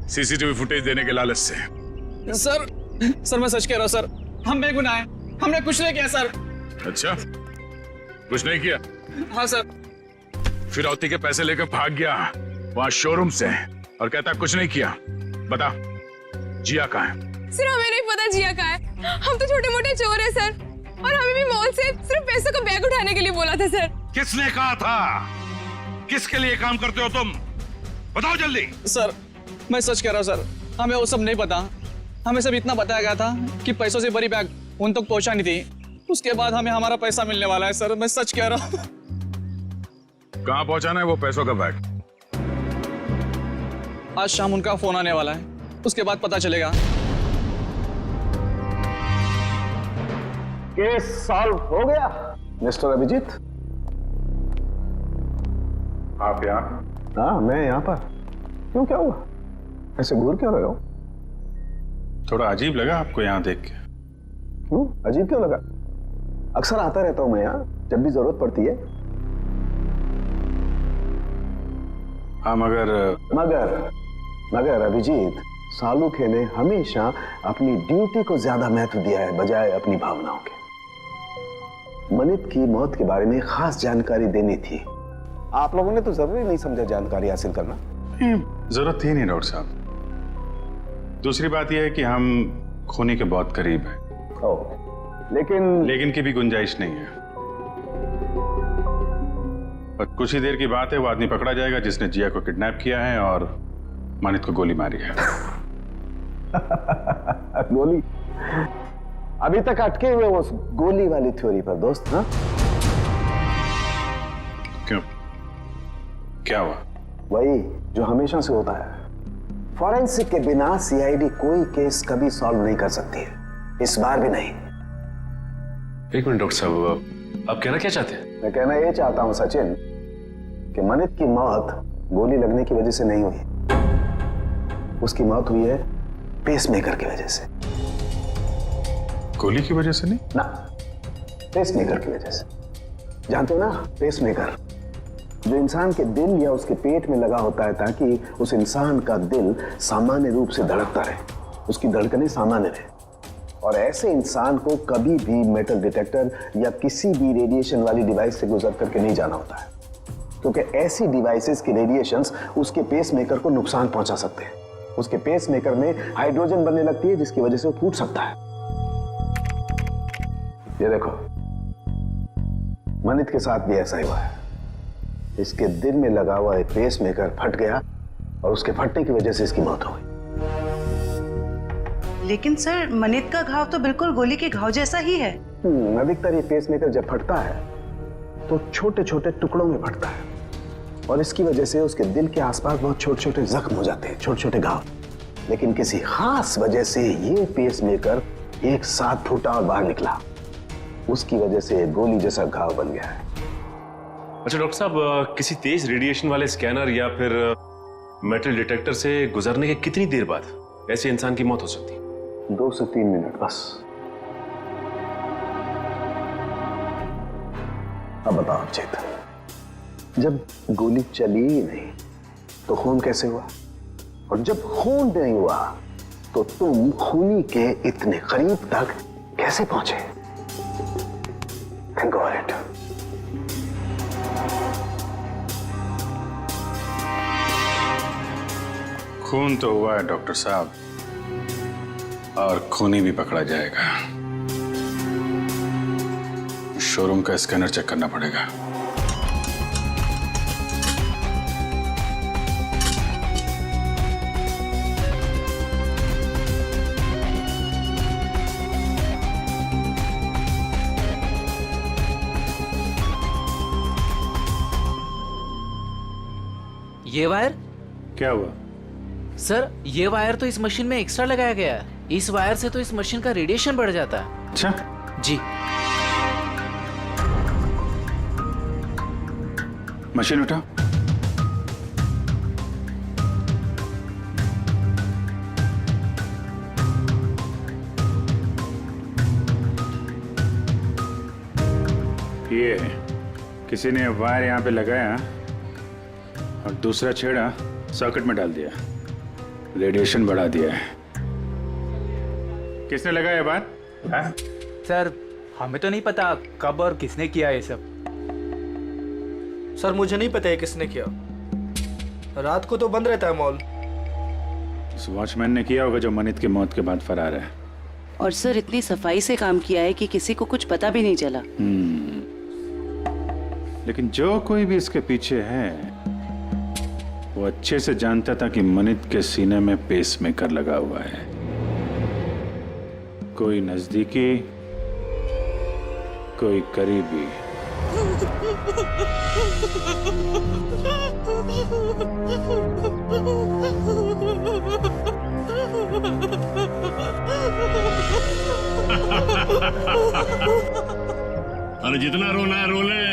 सीसीटीवी फुटेज देने के लालच से। सर मैं सच कह रहा हूँ सर, हम बेगुनाह हैं, हमने कुछ नहीं किया सर। अच्छा, कुछ नहीं किया? हाँ सर। फिरौती के पैसे लेकर भाग गया वहां शोरूम से और कहता कुछ नहीं किया। बता, जिया कहाँ है? सर हमें नहीं पता जिया कहाँ है, हम तो छोटे मोटे चोर हैं सर, और हमें भी मॉल से सिर्फ पैसों का बैग उठाने के लिए बोला था सर। किसने कहा था? किसके लिए काम करते हो तुम? बताओ जल्दी। सर मैं सच कह रहा हूँ सर, हमें वो सब नहीं पता। हमें सब इतना बताया गया था कि पैसों से भरी बैग उन तक पहुंचा नहीं थी, उसके बाद हमें हमारा पैसा मिलने वाला है सर, मैं सच कह रहा हूँ। कहाँ पहुंचाना है वो पैसों का बैग? आज शाम उनका फोन आने वाला है, उसके बाद पता चलेगा। केस सॉल्व हो गया मिस्टर अभिजीत। आप यहाँ? हाँ मैं यहाँ पर। क्यों, क्या हुआ? ऐसे घूर क्यों रहे हो? थोड़ा अजीब लगा आपको यहाँ देख के? क्यों अजीब क्यों लगा? अक्सर आता रहता हूं मैं यहाँ जब भी जरूरत पड़ती है। हाँ मगर अभिजीत, सालुखे ने हमेशा अपनी ड्यूटी को ज्यादा महत्व दिया है बजाय अपनी भावनाओं के। मनित की मौत के बारे में खास जानकारी देनी थी। आप लोगों ने तो जरूरी नहीं समझा जानकारी हासिल करना। जरूरत थी नहीं डॉक्टर साहब। दूसरी बात यह है कि हम खूनी के बहुत करीब हैं। लेकिन की भी गुंजाइश नहीं है। पर कुछ ही देर की बात है, वो आदमी पकड़ा जाएगा जिसने जिया को किडनैप किया है और मानित को गोली मारी है। गोली? अभी तक अटके हुए उस गोली वाली थ्योरी पर दोस्त। हाँ, क्यों, क्या हुआ? वही जो हमेशा से होता है। फॉरेंसिक के बिना सीआईडी कोई केस कभी सॉल्व नहीं कर सकती है, इस बार भी नहीं। एक मिनट डॉक्टर साहब, आप कहना क्या चाहते हैं? मैं कहना ये चाहता हूं सचिन कि मनित की मौत गोली लगने की वजह से नहीं हुई। उसकी मौत हुई है पेसमेकर की वजह से। गोली की वजह से नहीं ना, पेसमेकर की वजह से। जानते हो ना, पेसमेकर जो इंसान के दिल या उसके पेट में लगा होता है ताकि उस इंसान का दिल सामान्य रूप से धड़कता रहे, उसकी धड़कनें सामान्य रहे। और ऐसे इंसान को कभी भी मेटल डिटेक्टर या किसी भी रेडिएशन वाली डिवाइस से गुजर करके नहीं जाना होता है, क्योंकि ऐसी डिवाइसेस के रेडिएशंस उसके पेसमेकर को नुकसान पहुंचा सकते हैं। उसके पेसमेकर में हाइड्रोजन बनने लगती है जिसकी वजह से वो फूट सकता है। ये देखो, मनित के साथ भी ऐसा ही हुआ है। इसके दिल में लगा हुआ एक पेसमेकर फट गया और उसके फटने की वजह से इसकी मौत हो गई। लेकिन सर, मनित का घाव तो बिल्कुल गोली के घाव जैसा ही है। अधिकतर ये पेसमेकर जब फटता है तो छोटे छोटे टुकड़ों में फटता है और इसकी वजह से उसके दिल के आसपास बहुत छोटे छोटे जख्म हो जाते हैं, छोटे छोटे घाव। लेकिन किसी खास वजह से ये पेसमेकर एक साथ फूटा और बाहर निकला, उसकी वजह से गोली जैसा घाव बन गया है। अच्छा डॉक्टर साहब, किसी तेज रेडिएशन वाले स्कैनर या फिर मेटल डिटेक्टर से गुजरने के कितनी देर बाद ऐसे इंसान की मौत हो सकती है? 2 से 3 मिनट बस। अब बताओ चेतन, जब गोली चली ही नहीं तो खून कैसे हुआ? और जब खून नहीं हुआ तो तुम खूनी के इतने करीब तक कैसे पहुंचे? Think of it. खून तो हुआ है डॉक्टर साहब, और खूनी भी पकड़ा जाएगा। शोरूम का स्कैनर चेक करना पड़ेगा। ये वायर? क्या हुआ सर, ये वायर तो इस मशीन में एक्स्ट्रा लगाया गया है। इस वायर से तो इस मशीन का रेडिएशन बढ़ जाता है। अच्छा जी। मशीन उठा। ये किसी ने वायर यहाँ पे लगाया और दूसरा छेड़ा सॉकेट में डाल दिया, रेडिएशन बढ़ा दिया है। किसने लगाया बात? सर, हमें तो नहीं पता कब और किसने किया ये सब। सर, मुझे नहीं पता है किसने किया। रात को तो बंद रहता है मॉल। उस वॉचमैन ने किया होगा जो मनित की मौत के बाद फरार है। और सर, इतनी सफाई से काम किया है कि किसी को कुछ पता भी नहीं चला। लेकिन जो कोई भी इसके पीछे है वो अच्छे से जानता था कि मनित के सीने में पेसमेकर लगा हुआ है। कोई नजदीकी, कोई करीबी। अरे जितना रोना है रो ले,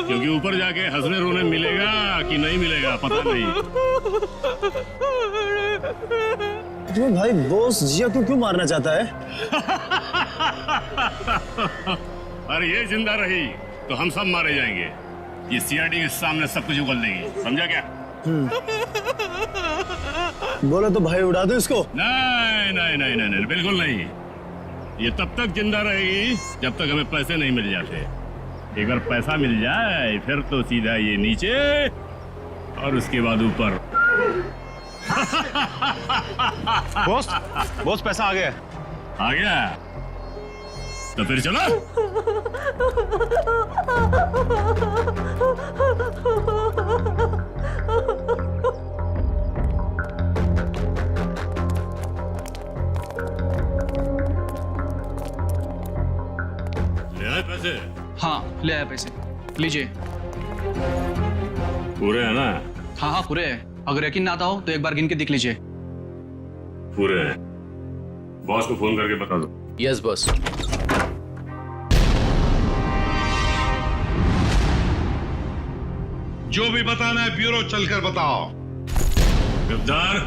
क्योंकि ऊपर जाके हंसने रोने मिलेगा कि नहीं मिलेगा पता नहीं। तुम्हें भाई बॉस जिया को क्यों मारना चाहता है? अरे ये जिंदा रही तो हम सब मारे जाएंगे। ये सीआईडी के सामने सब कुछ उगल देगी, समझा क्या? बोलो तो भाई उड़ा दो इसको। नहीं नहीं नहीं नहीं नहीं, बिल्कुल नहीं। ये तब तक जिंदा रहेगी जब तक हमें पैसे नहीं मिल जाते। एक बार पैसा मिल जाए फिर तो सीधा ये नीचे और उसके बाद ऊपर। बॉस, बॉस पैसा आ गया। आ गया तो फिर चलो। ले आए पैसे? हाँ ले आए पैसे, लीजिए। पूरे है ना? हाँ हाँ पूरे है। अगर यकीन ना आता हो तो एक बार गिन के देख लीजिए। पूरे हैं। बॉस को फोन करके बता दो। Yes boss. जो भी बताना है ब्यूरो चलकर बताओ। गद्दार,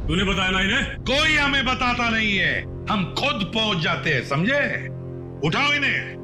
तूने बताया ना इन्हें? कोई हमें बताता नहीं है, हम खुद पहुंच जाते हैं, समझे? उठाओ इन्हें।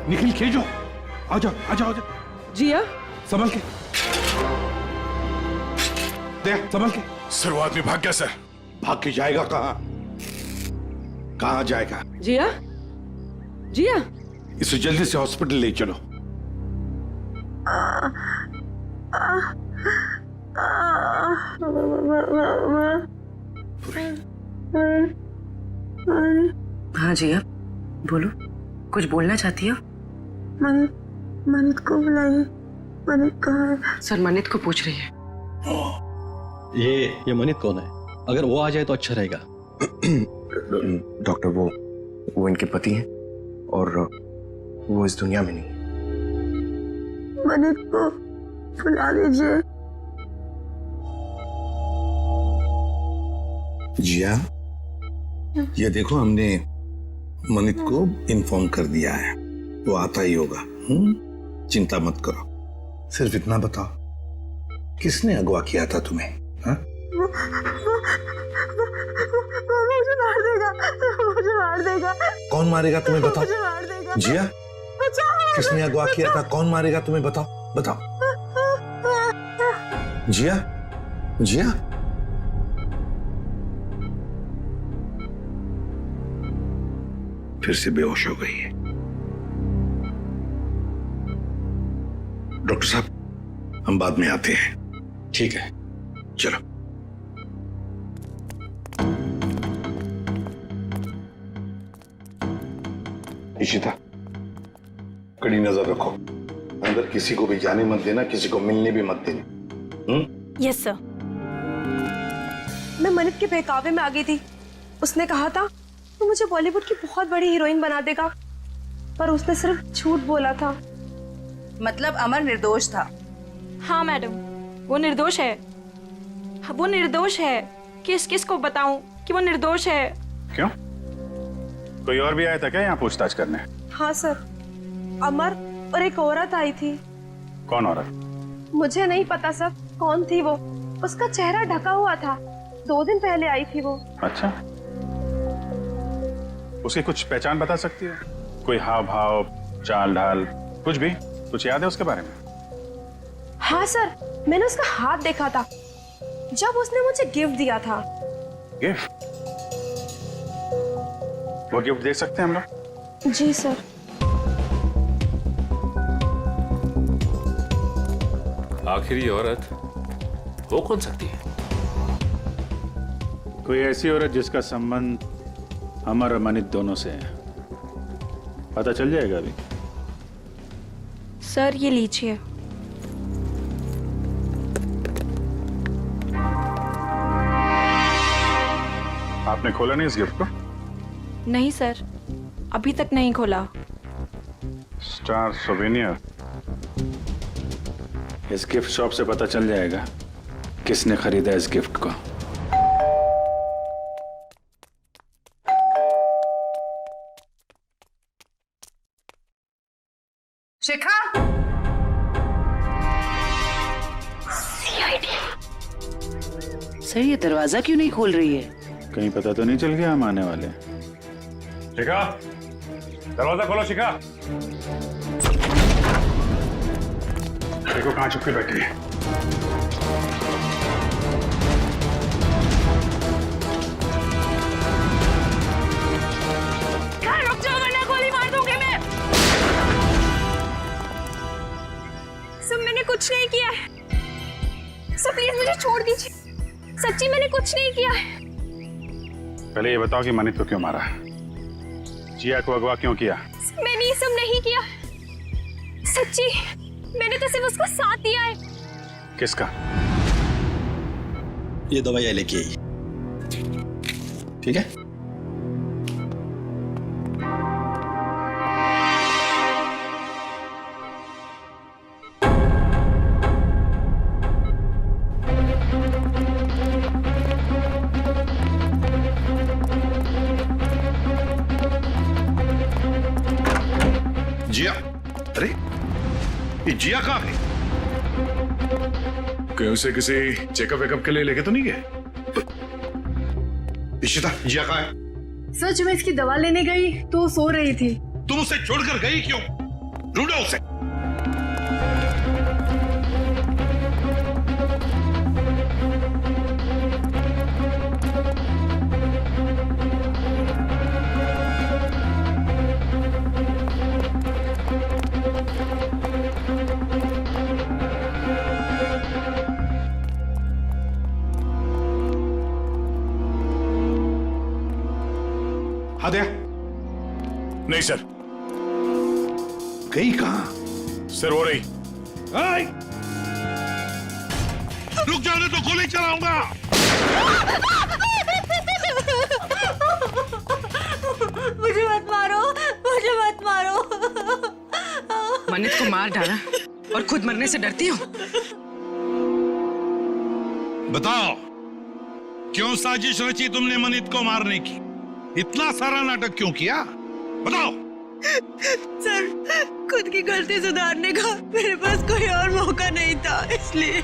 निखिल खेजो, आ जाओ आ जाओ आ जाओ। जिया संभल के देख, संभल के। शुरुआत में भाग गया सर। भाग के जाएगा कहाँ जाएगा? जिया जिया इसे जल्दी से हॉस्पिटल ले चलो। हाँ जिया बोलो, कुछ बोलना चाहती हो? मनित को बुलाइए। मनित कहाँ है? सर मनित को पूछ रही है। ये मनित कौन है? अगर वो आ जाए तो अच्छा रहेगा। डॉक्टर वो इनके पति हैं और वो इस दुनिया में नहीं। मनित को बुला लीजिए। जिया, ये देखो हमने मनित को इन्फॉर्म कर दिया है, वो आता ही होगा। चिंता मत करो। सिर्फ इतना बताओ, किसने अगवा किया था तुम्हें? हाँ? वो मुझे मार देगा, मुझे मार देगा। कौन मारेगा तुम्हें बताओ? मुझे मार देगा। जिया बचाओ। किसने अगवा किया था? कौन मारेगा तुम्हें? बताओ बताओ। जिया, जिया, फिर से बेहोश हो गई है। डॉक्टर साहब, हम बाद में आते हैं। ठीक है, चलो। इशिता, कड़ी नजर रखो। अंदर किसी को भी जाने मत देना, किसी को मिलने भी मत देना। Yes sir. मैं मनित के बहकावे में आ गई थी। उसने कहा था तो मुझे बॉलीवुड की बहुत बड़ी हीरोइन बना देगा, पर उसने सिर्फ झूठ बोला था। मतलब अमर निर्दोष था? हाँ मैडम, वो निर्दोष है। वो निर्दोष है। किस को बताऊं कि वो निर्दोष है? क्यों? कोई और भी आया था क्या यहाँ पूछताछ करने? हाँ सर, अमर और एक औरत आई थी। कौन औरत? मुझे नहीं पता सर कौन थी वो। उसका चेहरा ढका हुआ था। 2 दिन पहले आई थी वो। अच्छा, उसकी कुछ पहचान बता सकती है? कोई हाव भाव, चाल ढाल, कुछ भी? कुछ याद है उसके बारे में? हाँ सर, मैंने उसका हाथ देखा था जब उसने मुझे गिफ्ट दिया था। गिफ्ट? वो गिफ्ट देख सकते हैं हम लोग? जी सर। आखिर ये औरत हो कौन सकती है? कोई ऐसी औरत जिसका संबंध अमर और मनित दोनों से है। पता चल जाएगा अभी। सर ये लीजिए। आपने खोला नहीं इस गिफ्ट को? नहीं सर, अभी तक नहीं खोला। Star souvenir. इस गिफ्ट शॉप से पता चल जाएगा किसने खरीदा इस गिफ्ट को। शिखा, सर ये दरवाजा क्यों नहीं खोल रही है? कहीं पता तो नहीं चल गया हम आने वाले? शिखा, दरवाजा खोलो। शिखा, देखो कहां छुप के बैठी है। रुक जाओ वरना गोली मार दूंगी मैं। सब मैंने कुछ नहीं किया है। सब प्लीज मुझे छोड़ दीजिए। सच्ची मैंने कुछ नहीं किया है। पहले ये बताओ कि मनित को क्यों मारा? जिया को अगवा क्यों किया? मैंने ये सब नहीं किया। सच्ची मैंने तो सिर्फ उसको साथ दिया है। किसका? ये दवाइयाँ लेके आई, ठीक है? जिया, अरे ये जिया कहाँ है? कहीं उसे किसी चेकअप वेकअप के लिए लेके तो नहीं गए? इशिता, जिया कहाँ है? सर जब मैं इसकी दवा लेने गई तो वो सो रही थी। तुम उसे छोड़कर गई क्यों? ढूंढो उसे। हाँ दया। नहीं सर। गई कहां? सर हो रही। रुक जाने तो गोली चलाऊंगा। मुझे मत मारो, मुझे मत मारो। मनित को मार डाला और खुद मरने से डरती हो? बताओ, क्यों साजिश रची तुमने मनित को मारने की? इतना सारा नाटक क्यों किया? बताओ। सर, खुद की गलती सुधारने का मेरे पास कोई और मौका नहीं था, इसलिए।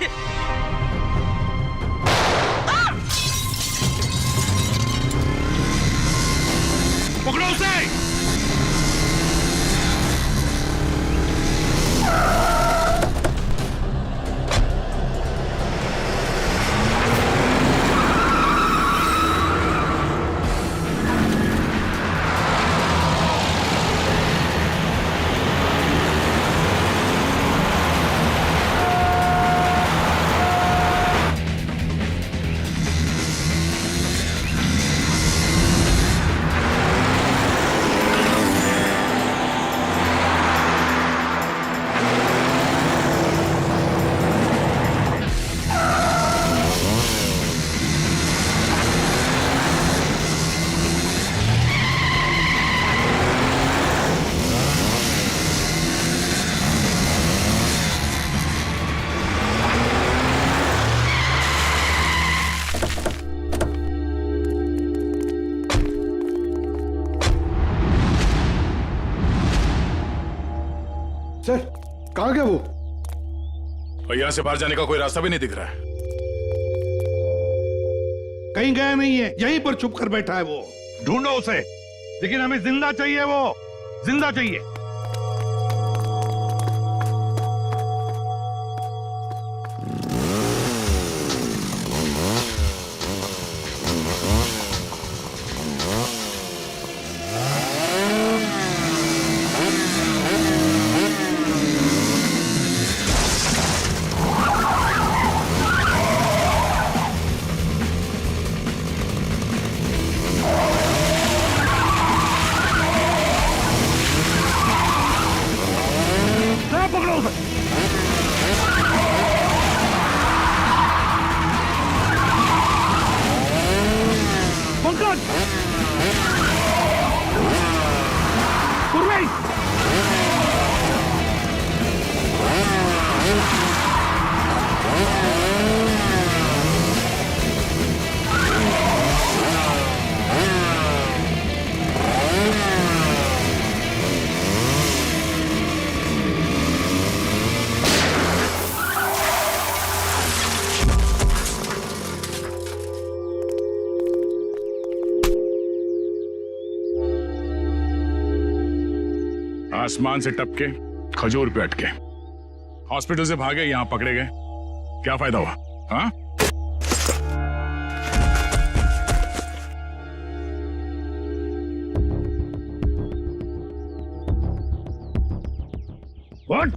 पकड़ो उसे। कहाँ गया वो? और यहाँ से बाहर जाने का कोई रास्ता भी नहीं दिख रहा है। कहीं गया नहीं है, यहीं पर छुप कर बैठा है वो। ढूंढो उसे, लेकिन हमें जिंदा चाहिए, वो जिंदा चाहिए। आसमान से टपके खजूर पे अटके, हॉस्पिटल से भागे, यहां पकड़े गए, क्या फायदा हुआ? हाँ? What?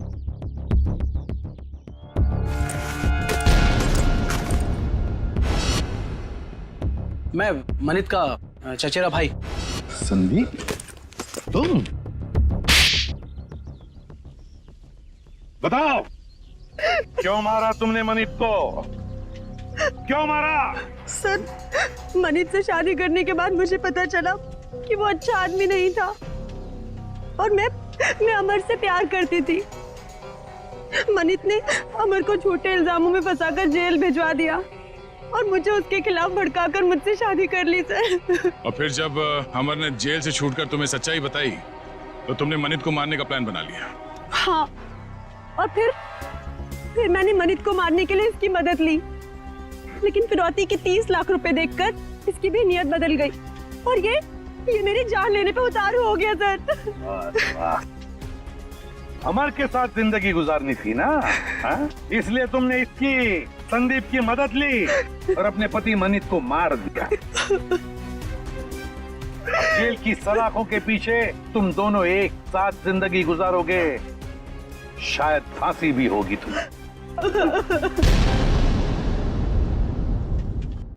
मैं मनित का चचेरा भाई। संदीप, तुम बताओ, क्यों मारा तुमने मनित को? क्यों मारा? सर, मनित से शादी करने के बाद मुझे पता चला कि वो अच्छा आदमी नहीं था और मैं अमर से प्यार करती थी। मनित ने अमर को झूठे इल्जामों में फंसाकर जेल भिजवा दिया और मुझे उसके खिलाफ भड़काकर मुझसे शादी कर ली सर। और फिर जब अमर ने जेल से छूटकर तुम्हें सच्चाई बताई तो तुमने मनित को मारने का प्लान बना लिया। हाँ, और फिर मैंने मनित को मारने के लिए इसकी मदद ली, लेकिन फिरौती के 30 लाख रुपए देखकर इसकी भी नियत बदल गई और ये मेरी जान लेने पे उतारू हो गया सर। अमर के साथ जिंदगी गुजारनी थी ना, हाँ? इसलिए तुमने इसकी, संदीप की मदद ली और अपने पति मनित को मार दिया। जेल की सलाखों के पीछे तुम दोनों एक साथ जिंदगी गुजारोगे, शायद फांसी भी होगी तुम्हें।